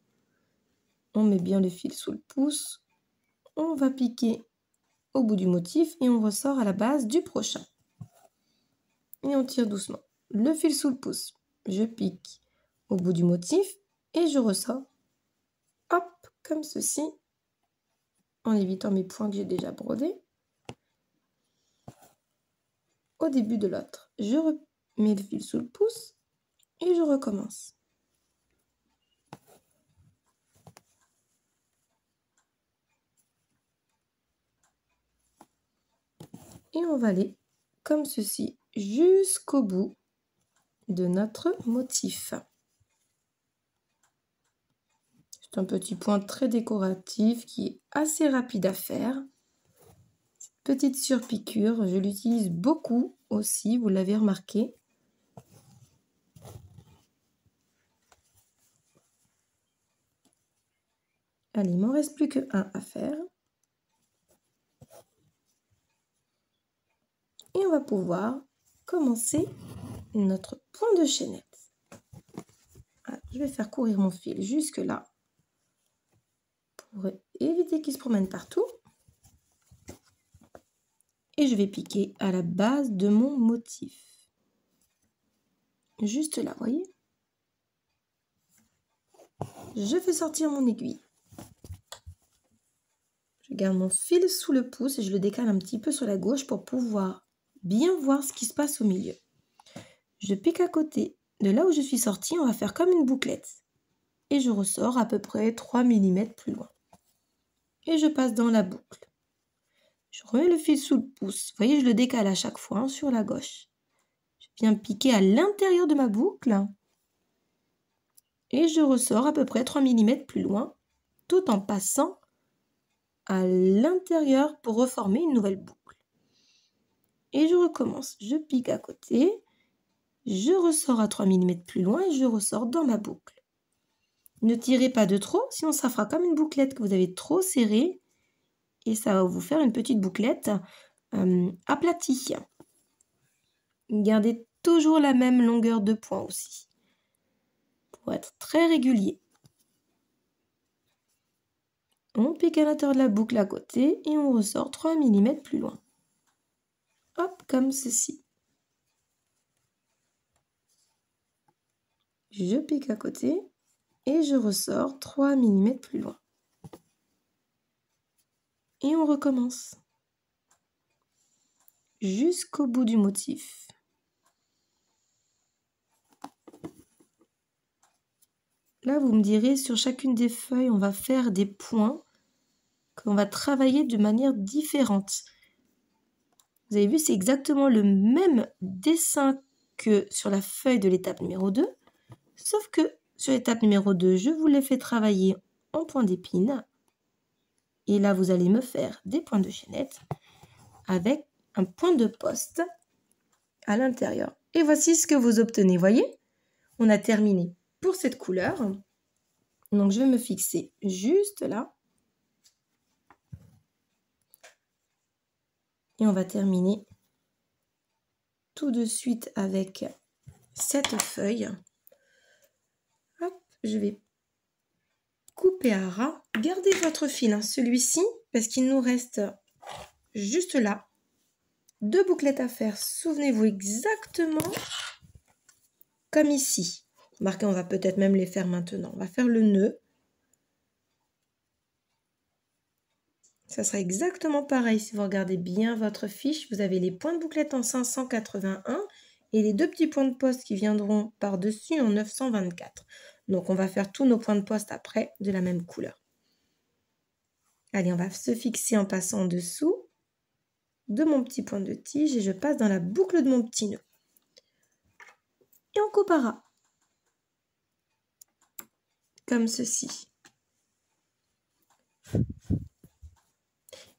S1: On met bien le fil sous le pouce. On va piquer au bout du motif et on ressort à la base du prochain. Et on tire doucement. Le fil sous le pouce. Je pique au bout du motif et je ressors. Hop, comme ceci. En évitant mes points que j'ai déjà brodés. Au début de l'autre, je remets le fil sous le pouce et je recommence. Et on va aller comme ceci jusqu'au bout de notre motif. C'est un petit point très décoratif qui est assez rapide à faire. Cette petite surpiqûre, je l'utilise beaucoup aussi, vous l'avez remarqué. Allez, il m'en reste plus que un à faire. Et on va pouvoir commencer notre point de chaînette. Alors, je vais faire courir mon fil jusque là pour éviter qu'il se promène partout. Et je vais piquer à la base de mon motif. Juste là, voyez. Je fais sortir mon aiguille. Je garde mon fil sous le pouce et je le décale un petit peu sur la gauche pour pouvoir bien voir ce qui se passe au milieu. Je pique à côté. De là où je suis sortie, on va faire comme une bouclette. Et je ressors à peu près 3 mm plus loin. Et je passe dans la boucle. Je remets le fil sous le pouce. Vous voyez, je le décale à chaque fois sur la gauche. Je viens piquer à l'intérieur de ma boucle. Et je ressors à peu près 3 mm plus loin, tout en passant à l'intérieur pour reformer une nouvelle boucle. Et je recommence. Je pique à côté, je ressors à 3 mm plus loin et je ressors dans ma boucle. Ne tirez pas de trop, sinon ça fera comme une bouclette que vous avez trop serrée et ça va vous faire une petite bouclette aplatie. Gardez toujours la même longueur de point aussi, pour être très régulier. On pique à l'intérieur de la boucle à côté et on ressort 3 mm plus loin. Hop, comme ceci. Je pique à côté et je ressors 3 mm plus loin. Et on recommence. Jusqu'au bout du motif. Là, vous me direz, sur chacune des feuilles, on va faire des points qu'on va travailler de manière différente. Vous avez vu, c'est exactement le même dessin que sur la feuille de l'étape numéro 2, sauf que sur l'étape numéro 2, je vous l'ai fait travailler en point d'épine. Et là, vous allez me faire des points de chaînette avec un point de poste à l'intérieur. Et voici ce que vous obtenez. Voyez, on a terminé pour cette couleur. Donc, je vais me fixer juste là. Et on va terminer tout de suite avec cette feuille. Hop, je vais couper à ras. Gardez votre fil, hein, celui-ci, parce qu'il nous reste juste là 2 bouclettes à faire. Souvenez-vous exactement comme ici. Remarquez, on va peut-être même les faire maintenant. On va faire le nœud. Ça sera exactement pareil si vous regardez bien votre fiche. Vous avez les points de bouclette en 581 et les 2 petits points de poste qui viendront par-dessus en 924. Donc, on va faire tous nos points de poste après de la même couleur. Allez, on va se fixer en passant en dessous de mon petit point de tige et je passe dans la boucle de mon petit nœud. Et on coupe à ras. Comme ceci.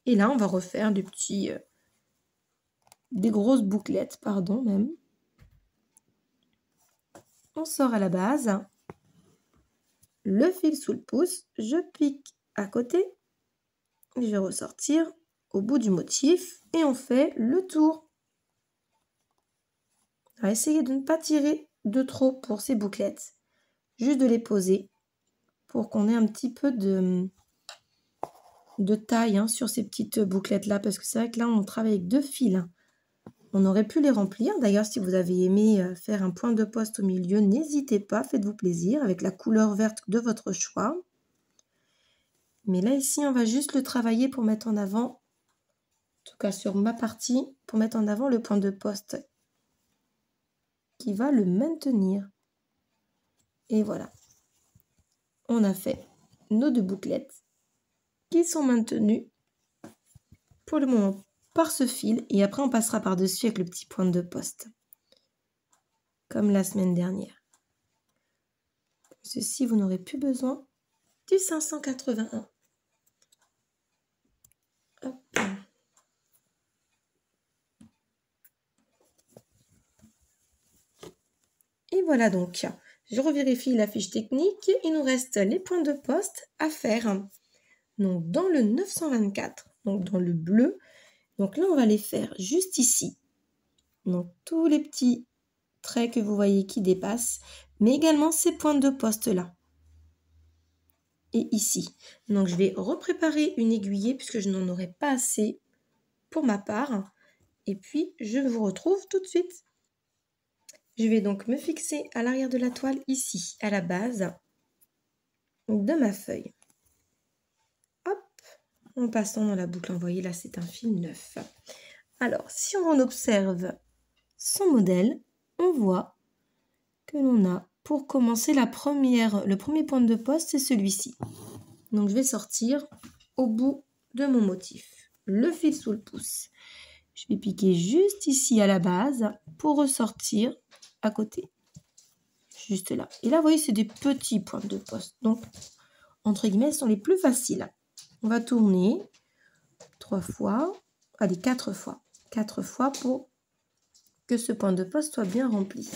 S1: Et là, on va refaire des petits des grosses bouclettes, pardon même. On sort à la base, le fil sous le pouce, je pique à côté, je vais ressortir au bout du motif et on fait le tour. On va essayer de ne pas tirer de trop pour ces bouclettes, juste de les poser pour qu'on ait un petit peu de taille sur ces petites bouclettes là, parce que c'est vrai que là on travaille avec 2 fils. On aurait pu les remplir. D'ailleurs, si vous avez aimé faire un point de poste au milieu, n'hésitez pas, faites-vous plaisir avec la couleur verte de votre choix. Mais là, ici, on va juste le travailler pour mettre en avant, en tout cas sur ma partie, pour mettre en avant le point de poste qui va le maintenir. Et voilà. On a fait nos 2 bouclettes qui sont maintenues pour le moment par ce fil. Et après, on passera par-dessus avec le petit point de poste. Comme la semaine dernière. Ceci, vous n'aurez plus besoin du 581. Hop. Et voilà donc. Je revérifie la fiche technique. Il nous reste les points de poste à faire. Donc dans le 924, donc dans le bleu. Donc là, on va les faire juste ici. Donc tous les petits traits que vous voyez qui dépassent, mais également ces points de poste là. Et ici. Donc je vais repréparer une aiguillée puisque je n'en aurai pas assez pour ma part. Et puis je vous retrouve tout de suite. Je vais donc me fixer à l'arrière de la toile ici, à la base de ma feuille. Hop, en passant dans la boucle, vous voyez là c'est un fil neuf. Alors si on observe son modèle, on voit que l'on a pour commencer le premier point de poste, c'est celui-ci. Donc je vais sortir au bout de mon motif, le fil sous le pouce. Je vais piquer juste ici à la base pour ressortir à côté. Juste là. Et là, vous voyez, c'est des petits points de poste. Donc, entre guillemets, ce sont les plus faciles. On va tourner 3 fois, allez, 4 fois. 4 fois pour que ce point de poste soit bien rempli.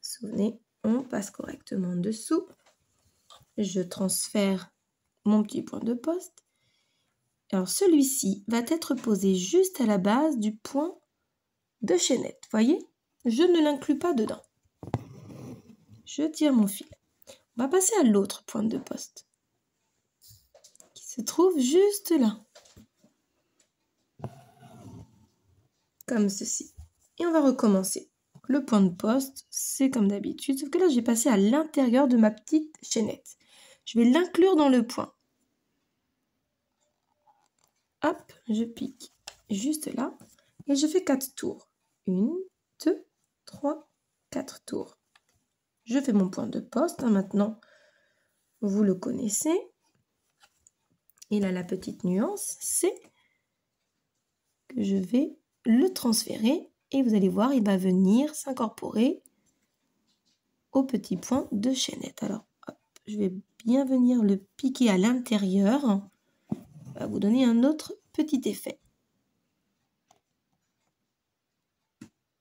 S1: Souvenez, on passe correctement en dessous. Je transfère mon petit point de poste. Alors, celui-ci va être posé juste à la base du point de chaînette. Vous voyez, je ne l'inclus pas dedans. Je tire mon fil. On va passer à l'autre point de poste qui se trouve juste là. Comme ceci. Et on va recommencer. Le point de poste, c'est comme d'habitude, sauf que là, j'ai passé à l'intérieur de ma petite chaînette. Je vais l'inclure dans le point. Hop, je pique juste là et je fais 4 tours. 1, 2, 3, 4 tours. Je fais mon point de poste. Maintenant, vous le connaissez. Et là, la petite nuance, c'est que je vais le transférer et vous allez voir, il va venir s'incorporer au petit point de chaînette. Alors, hop, je vais bien venir le piquer à l'intérieur. Ça va vous donner un autre petit effet.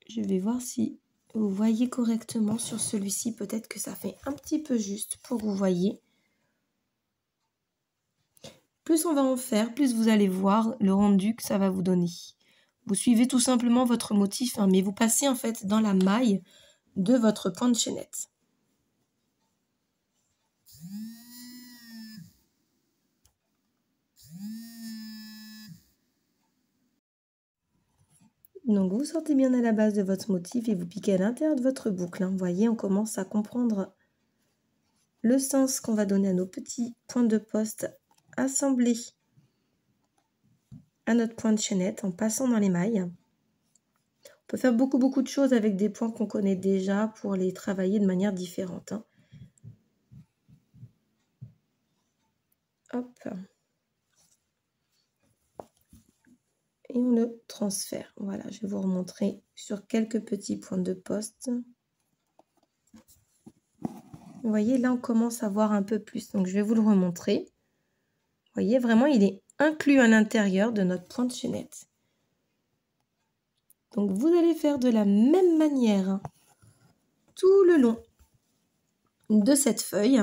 S1: Je vais voir si vous voyez correctement sur celui-ci. Peut-être que ça fait un petit peu juste pour que vous voyez. Plus on va en faire, plus vous allez voir le rendu que ça va vous donner. Vous suivez tout simplement votre motif, mais vous passez en fait dans la maille de votre point de chaînette. Donc vous sortez bien à la base de votre motif et vous piquez à l'intérieur de votre boucle. Vous voyez, on commence à comprendre le sens qu'on va donner à nos petits points de poste assemblés à notre point de chaînette en passant dans les mailles. On peut faire beaucoup de choses avec des points qu'on connaît déjà pour les travailler de manière différente. Hop. Et on le transfère. Voilà, je vais vous remontrer sur quelques petits points de poste. Vous voyez, là, on commence à voir un peu plus. Donc, je vais vous le remontrer. Vous voyez, vraiment, il est inclus à l'intérieur de notre point de chaînette. Donc vous allez faire de la même manière hein, tout le long de cette feuille.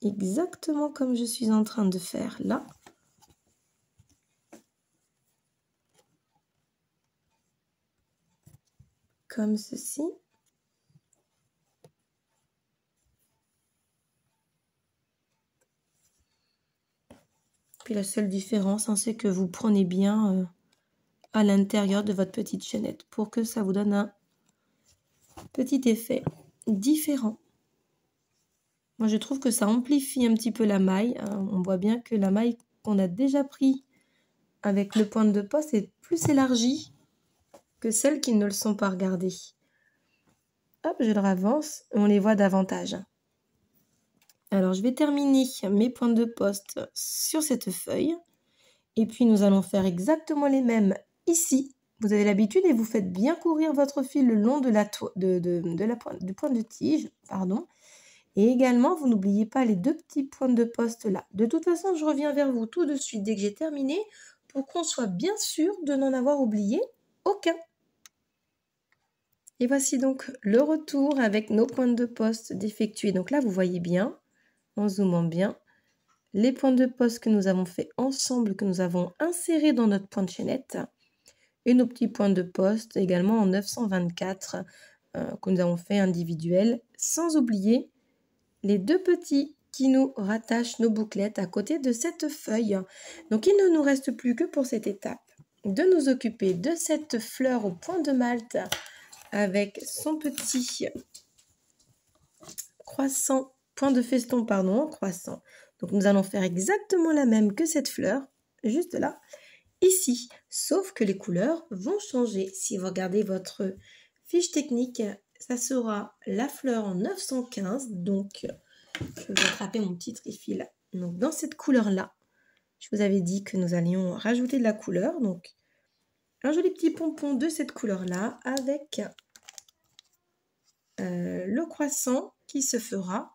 S1: Exactement comme je suis en train de faire là. Comme ceci. Puis la seule différence, hein, c'est que vous prenez bien à l'intérieur de votre petite chaînette pour que ça vous donne un petit effet différent. Moi, je trouve que ça amplifie un petit peu la maille. On voit bien que la maille qu'on a déjà pris avec le point de poste est plus élargie que celles qui ne le sont pas. Regardez. Hop, je le ravance, on les voit davantage. Alors, je vais terminer mes points de poste sur cette feuille. Et puis, nous allons faire exactement les mêmes ici. Vous avez l'habitude et vous faites bien courir votre fil le long de du point de tige. Pardon. Et également, vous n'oubliez pas les deux petits points de poste là. De toute façon, je reviens vers vous tout de suite dès que j'ai terminé pour qu'on soit bien sûr de n'en avoir oublié aucun. Et voici donc le retour avec nos points de poste d'effectuer. Donc là, vous voyez bien, en zoomant bien, les points de poste que nous avons fait ensemble, que nous avons insérés dans notre point de chaînette. Et nos petits points de poste également en 924 que nous avons fait individuels, sans oublier les deux petits qui nous rattachent nos bouclettes à côté de cette feuille. Donc il ne nous reste plus que pour cette étape de nous occuper de cette fleur au point de Malte avec son petit croissant, point de feston, pardon, croissant. Donc nous allons faire exactement la même que cette fleur, juste là, ici. Sauf que les couleurs vont changer. Si vous regardez votre fiche technique, ça sera la fleur en 915. Donc, je vais attraper mon petit trifil. Donc dans cette couleur-là, je vous avais dit que nous allions rajouter de la couleur. Donc, un joli petit pompon de cette couleur-là avec le croissant qui se fera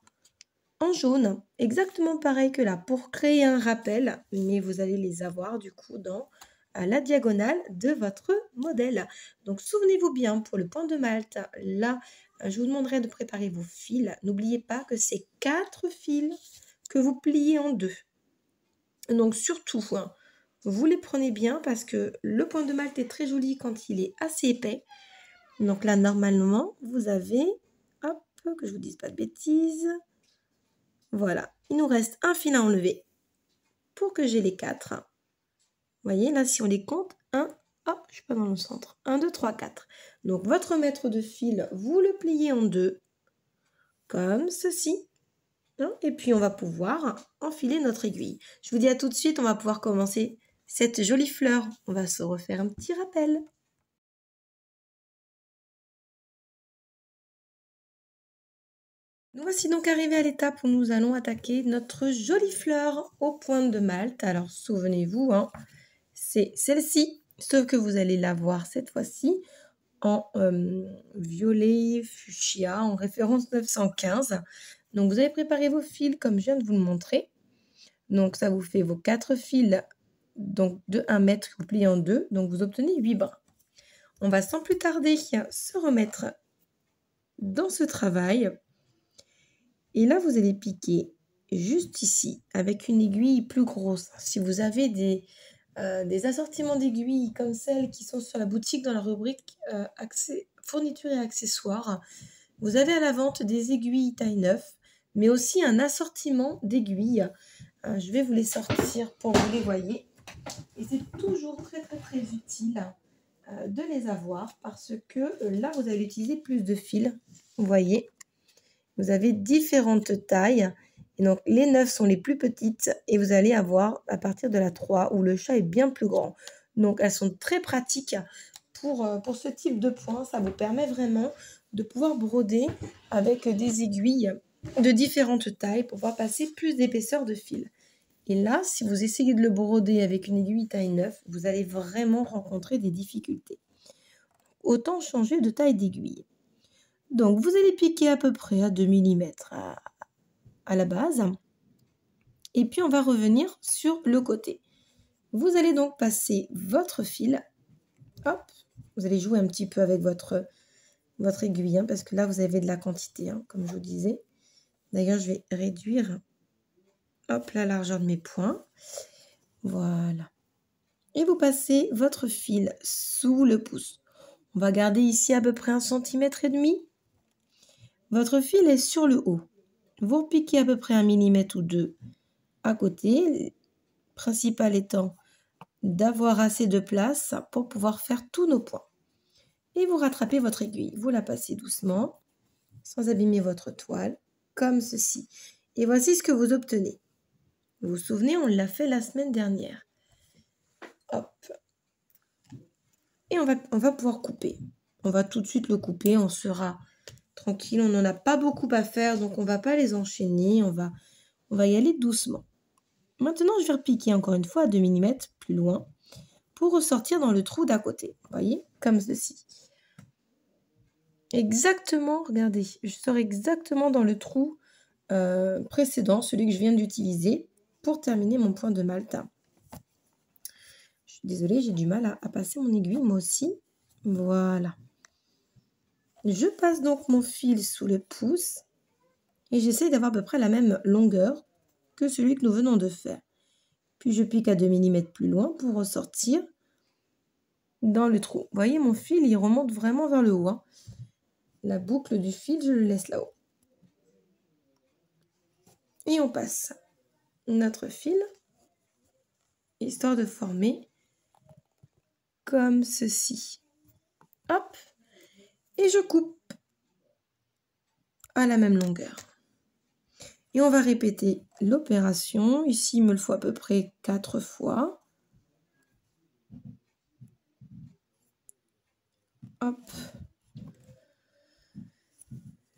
S1: en jaune, exactement pareil que là, pour créer un rappel, mais vous allez les avoir du coup dans la diagonale de votre modèle. Donc souvenez-vous bien, pour le point de Malte, là, je vous demanderai de préparer vos fils. N'oubliez pas que c'est 4 fils que vous pliez en 2. Donc surtout, hein, vous les prenez bien parce que le point de Malte est très joli quand il est assez épais. Donc là, normalement, vous avez, hop, que je vous dise pas de bêtises. Voilà, il nous reste un fil à enlever pour que j'ai les 4. Vous voyez, là, si on les compte, 1, oh, je suis pas dans le centre, 1, 2, 3, 4. Donc, votre mètre de fil, vous le pliez en 2, comme ceci. Et puis, on va pouvoir enfiler notre aiguille. Je vous dis à tout de suite, on va pouvoir commencer cette jolie fleur. On va se refaire un petit rappel. Nous voici donc arrivés à l'étape où nous allons attaquer notre jolie fleur au point de Malte. Alors souvenez-vous, hein, c'est celle-ci, sauf que vous allez la voir cette fois-ci en violet fuchsia, en référence 915. Donc vous avez préparé vos fils comme je viens de vous le montrer. Donc ça vous fait vos 4 fils donc de 1 mètre que vous pliez en 2. Donc vous obtenez 8 brins. On va sans plus tarder se remettre dans ce travail. Et là, vous allez piquer juste ici avec une aiguille plus grosse. Si vous avez des assortiments d'aiguilles comme celles qui sont sur la boutique dans la rubrique fournitures et accessoires, vous avez à la vente des aiguilles taille 9, mais aussi un assortiment d'aiguilles. Je vais vous les sortir pour que vous les voyez. Et c'est toujours très utile de les avoir parce que là, vous allez utiliser plus de fils. Vous voyez, vous avez différentes tailles. Et donc, les 9 sont les plus petites et vous allez avoir à partir de la 3 où le chat est bien plus grand. Donc, elles sont très pratiques pour ce type de point. Ça vous permet vraiment de pouvoir broder avec des aiguilles de différentes tailles pour pouvoir passer plus d'épaisseur de fil. Et là, si vous essayez de le broder avec une aiguille taille 9, vous allez vraiment rencontrer des difficultés. Autant changer de taille d'aiguille. Donc, vous allez piquer à peu près à 2 mm à la base. Et puis, on va revenir sur le côté. Vous allez donc passer votre fil Hop, vous allez jouer un petit peu avec votre aiguille, hein, parce que là, vous avez de la quantité, hein, comme je vous disais. D'ailleurs, je vais réduire, hop, la largeur de mes points. Voilà. Et vous passez votre fil sous le pouce. On va garder ici à peu près 1,5 cm. Votre fil est sur le haut. Vous repiquez à peu près 1 millimètre ou 2 à côté. Le principal étant d'avoir assez de place pour pouvoir faire tous nos points. Et vous rattrapez votre aiguille. Vous la passez doucement, sans abîmer votre toile, comme ceci. Et voici ce que vous obtenez. Vous vous souvenez, on l'a fait la semaine dernière. Hop. Et on va pouvoir couper. On va tout de suite le couper. On sera tranquille. On n'en a pas beaucoup à faire, donc on ne va pas les enchaîner. On va y aller doucement. Maintenant, je vais repiquer encore une fois à 2 mm plus loin pour ressortir dans le trou d'à côté. Vous voyez, comme ceci. Exactement, regardez, je sors exactement dans le trou précédent, celui que je viens d'utiliser pour terminer mon point de Malta. Je suis désolée, j'ai du mal à passer mon aiguille, moi aussi. Voilà. Je passe donc mon fil sous le pouce et j'essaie d'avoir à peu près la même longueur que celui que nous venons de faire. Puis je pique à 2 mm plus loin pour ressortir dans le trou. Vous voyez, mon fil, il remonte vraiment vers le haut, hein. La boucle du fil, je le laisse là-haut. Et on passe notre fil, histoire de former comme ceci. Hop, et je coupe à la même longueur. Et on va répéter l'opération. Ici, il me le faut à peu près 4 fois. Hop.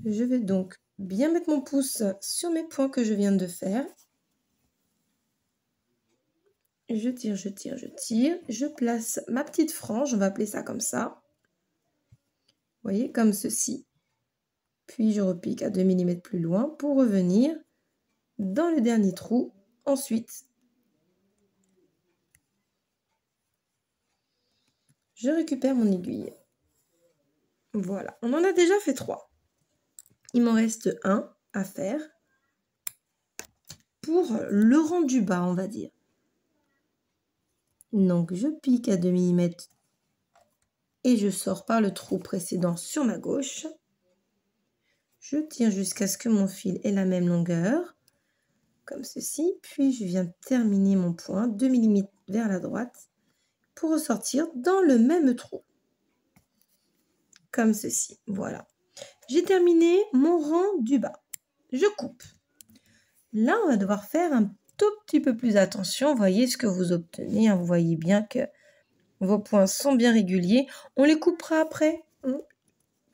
S1: Je vais donc bien mettre mon pouce sur mes points que je viens de faire. Je tire, je tire, je tire. Je place ma petite frange, on va appeler ça comme ça. Vous voyez, comme ceci. Puis je repique à 2 mm plus loin pour revenir dans le dernier trou. Ensuite, je récupère mon aiguille. Voilà, on en a déjà fait 3. Il m'en reste un à faire pour le rang du bas, on va dire. Donc, je pique à 2 mm et je sors par le trou précédent sur ma gauche. Je tire jusqu'à ce que mon fil ait la même longueur, comme ceci. Puis, je viens terminer mon point 2 mm vers la droite pour ressortir dans le même trou, comme ceci. Voilà. J'ai terminé mon rang du bas. Je coupe. Là, on va devoir faire un tout petit peu plus attention. Voyez ce que vous obtenez, hein. Vous voyez bien que vos points sont bien réguliers. On les coupera après.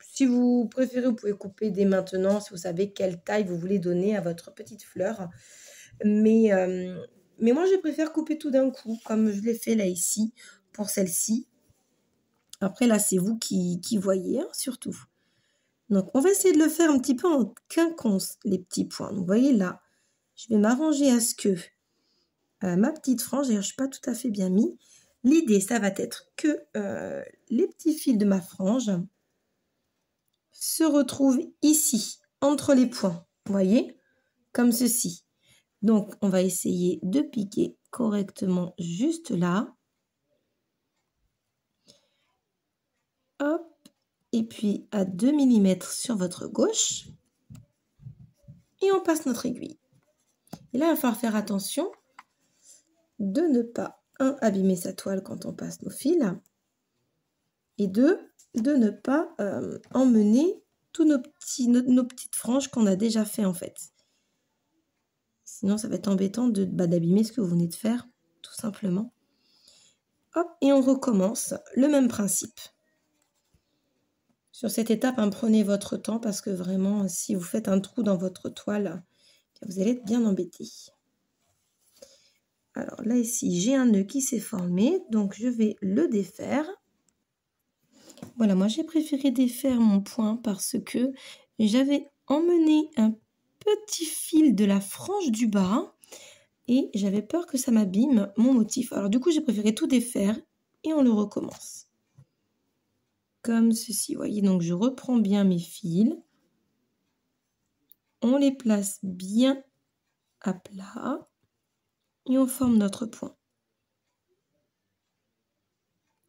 S1: Si vous préférez, vous pouvez couper dès maintenant si vous savez quelle taille vous voulez donner à votre petite fleur. Mais moi, je préfère couper tout d'un coup, comme je l'ai fait là ici, pour celle-ci. Après, là, c'est vous qui voyez, hein, surtout. Donc, on va essayer de le faire un petit peu en quinconce, les petits points. Donc, vous voyez là, je vais m'arranger à ce que ma petite frange, d'ailleurs, je ne suis pas tout à fait bien mis. L'idée, ça va être que les petits fils de ma frange se retrouvent ici, entre les points. Vous voyez, comme ceci. Donc, on va essayer de piquer correctement juste là. Hop. Et puis, à 2 mm sur votre gauche. Et on passe notre aiguille. Et là, il va falloir faire attention de ne pas, 1, abîmer sa toile quand on passe nos fils. Et 2, de ne pas emmener tous nos petites franges qu'on a déjà fait en fait. Sinon, ça va être embêtant d'abîmer ce que vous venez de faire, tout simplement. Hop, et on recommence le même principe. Sur cette étape, hein, prenez votre temps parce que vraiment, si vous faites un trou dans votre toile, vous allez être bien embêté. Alors là, ici, j'ai un nœud qui s'est formé, donc je vais le défaire. Voilà, moi j'ai préféré défaire mon point parce que j'avais emmené un petit fil de la frange du bas et j'avais peur que ça m'abîme mon motif. Alors du coup, j'ai préféré tout défaire et on le recommence. comme ceci. Vous voyez, donc je reprends bien mes fils. On les place bien à plat et on forme notre point.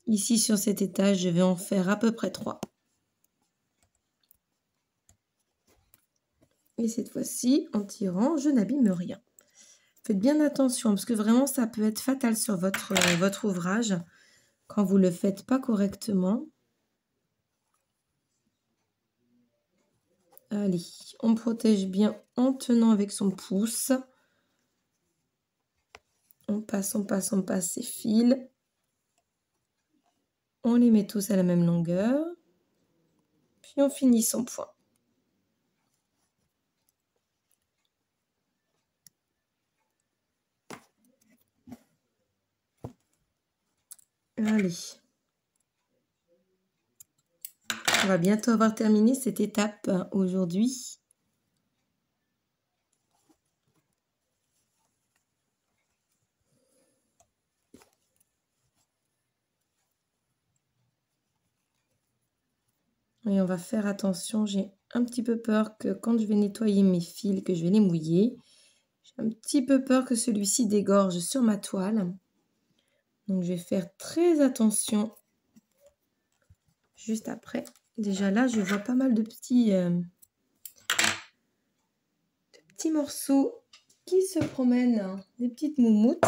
S1: Ici, sur cet étage, je vais en faire à peu près 3. Et cette fois-ci, en tirant, je n'abîme rien. Faites bien attention, parce que vraiment, ça peut être fatal sur votre ouvrage quand vous ne le faites pas correctement. Allez, on protège bien en tenant avec son pouce. On passe ces fils. On les met tous à la même longueur. Puis on finit son point. Allez. On va bientôt avoir terminé cette étape aujourd'hui. Et on va faire attention, j'ai un petit peu peur que quand je vais nettoyer mes fils, que je vais les mouiller, j'ai un petit peu peur que celui-ci dégorge sur ma toile. Donc je vais faire très attention juste après. Déjà là, je vois pas mal de petits morceaux qui se promènent, des petites moumoutes.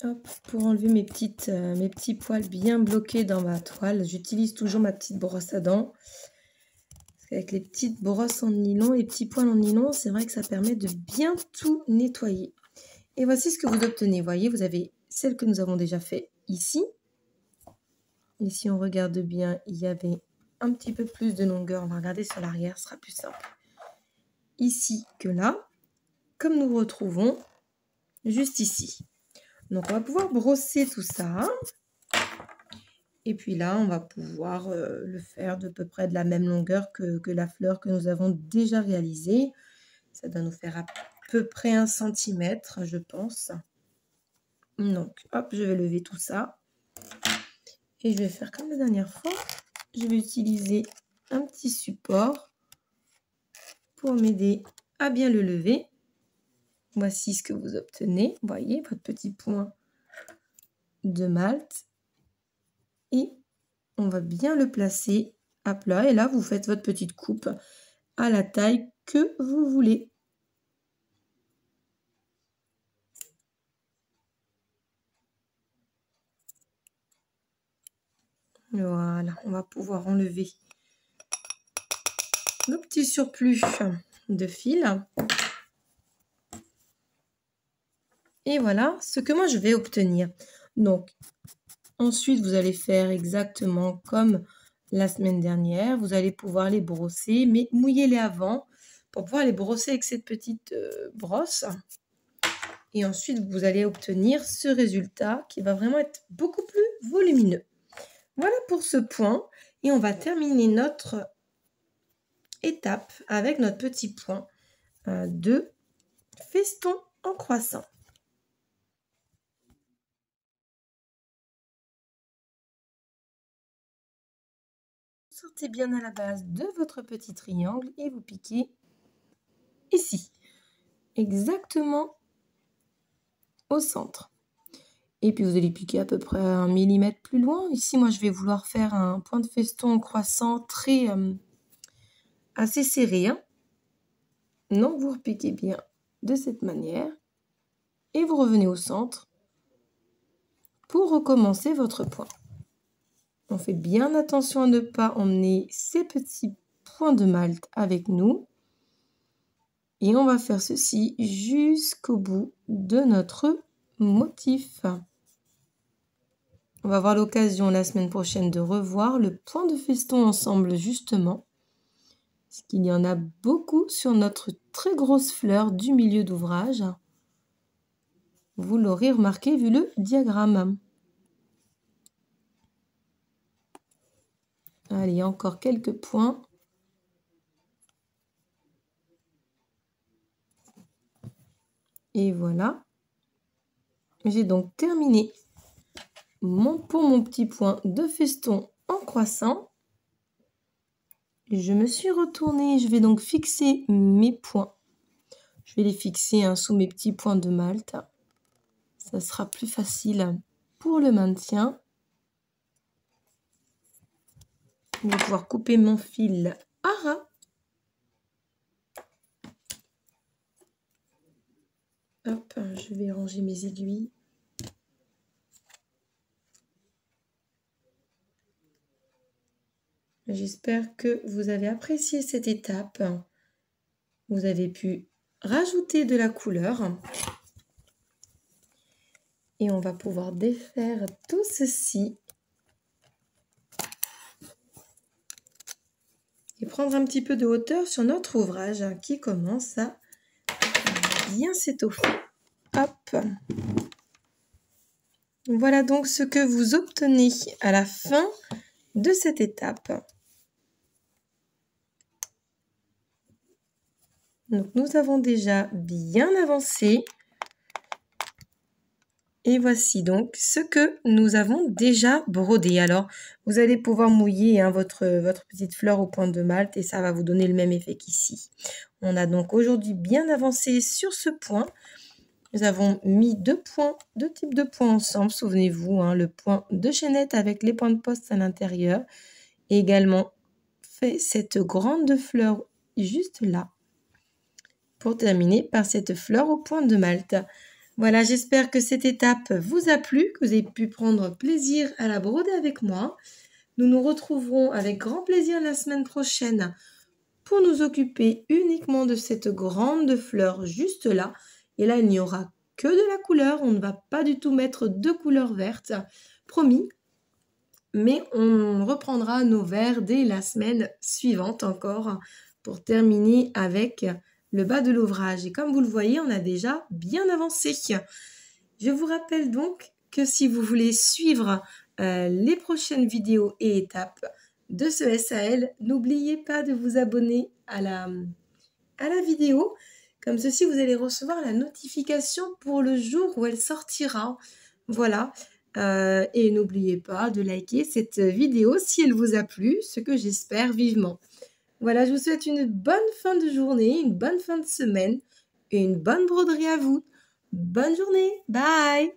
S1: Hop, pour enlever mes petits poils bien bloqués dans ma toile, j'utilise toujours ma petite brosse à dents. Avec les petites brosses en nylon, les petits poils en nylon, c'est vrai que ça permet de bien tout nettoyer. Et voici ce que vous obtenez. Vous voyez, vous avez celle que nous avons déjà fait ici. Et si on regarde bien, il y avait un petit peu plus de longueur. On va regarder sur l'arrière, ce sera plus simple. Ici que là, comme nous retrouvons juste ici. Donc, on va pouvoir brosser tout ça. Et puis là, on va pouvoir le faire de peu près de la même longueur que la fleur que nous avons déjà réalisée. Ça doit nous faire à peu près 1 cm, je pense. Donc, hop, je vais lever tout ça. Et je vais faire comme la dernière fois. Je vais utiliser un petit support pour m'aider à bien le lever. Voici ce que vous obtenez. Vous voyez, votre petit point de malt. Et on va bien le placer à plat. Et là, vous faites votre petite coupe à la taille que vous voulez. Voilà, on va pouvoir enlever le petit surplus de fil. Et voilà ce que moi je vais obtenir. Donc, ensuite, vous allez faire exactement comme la semaine dernière. Vous allez pouvoir les brosser, mais mouillez-les avant pour pouvoir les brosser avec cette petite brosse. Et ensuite, vous allez obtenir ce résultat qui va vraiment être beaucoup plus volumineux. Voilà pour ce point. Et on va terminer notre étape avec notre petit point de feston en croissant. Sortez bien à la base de votre petit triangle et vous piquez ici, exactement au centre. Et puis vous allez piquer à peu près 1 millimètre plus loin. Ici, moi, je vais vouloir faire un point de feston en croissant très assez serré. Hein. Donc, vous repiquez bien de cette manière et vous revenez au centre pour recommencer votre point. On fait bien attention à ne pas emmener ces petits points de malt avec nous. Et on va faire ceci jusqu'au bout de notre motif. On va avoir l'occasion la semaine prochaine de revoir le point de feston ensemble justement. Parce qu'il y en a beaucoup sur notre très grosse fleur du milieu d'ouvrage. Vous l'aurez remarqué vu le diagramme. Allez, encore quelques points. Et voilà. J'ai donc terminé pour mon petit point de feston en croissant. Je me suis retournée, je vais donc fixer mes points. Je vais les fixer sous mes petits points de Malte. Ça sera plus facile pour le maintien. Je vais pouvoir couper mon fil à ras. Hop, je vais ranger mes aiguilles. J'espère que vous avez apprécié cette étape. Vous avez pu rajouter de la couleur. Et on va pouvoir défaire tout ceci. Et prendre un petit peu de hauteur sur notre ouvrage qui commence à bien s'étoffer. Hop. Voilà donc ce que vous obtenez à la fin de cette étape. Donc nous avons déjà bien avancé. Et voici donc ce que nous avons déjà brodé. Alors, vous allez pouvoir mouiller votre petite fleur au point de Malte et ça va vous donner le même effet qu'ici. On a donc aujourd'hui bien avancé sur ce point. Nous avons mis deux types de points ensemble. Souvenez-vous, le point de chaînette avec les points de poste à l'intérieur. Et également fait cette grande fleur juste là. Pour terminer par cette fleur au point de Malte. Voilà, j'espère que cette étape vous a plu, que vous avez pu prendre plaisir à la broder avec moi. Nous nous retrouverons avec grand plaisir la semaine prochaine pour nous occuper uniquement de cette grande fleur juste là. Et là, il n'y aura que de la couleur. On ne va pas du tout mettre de couleur verte, promis. Mais on reprendra nos verts dès la semaine suivante encore pour terminer avec le bas de l'ouvrage. Et comme vous le voyez, on a déjà bien avancé. Je vous rappelle donc que si vous voulez suivre les prochaines vidéos et étapes de ce SAL, n'oubliez pas de vous abonner à la vidéo. Comme ceci, vous allez recevoir la notification pour le jour où elle sortira. Voilà. Et n'oubliez pas de liker cette vidéo si elle vous a plu, ce que j'espère vivement. Voilà, je vous souhaite une bonne fin de journée, une bonne fin de semaine et une bonne broderie à vous. Bonne journée, bye!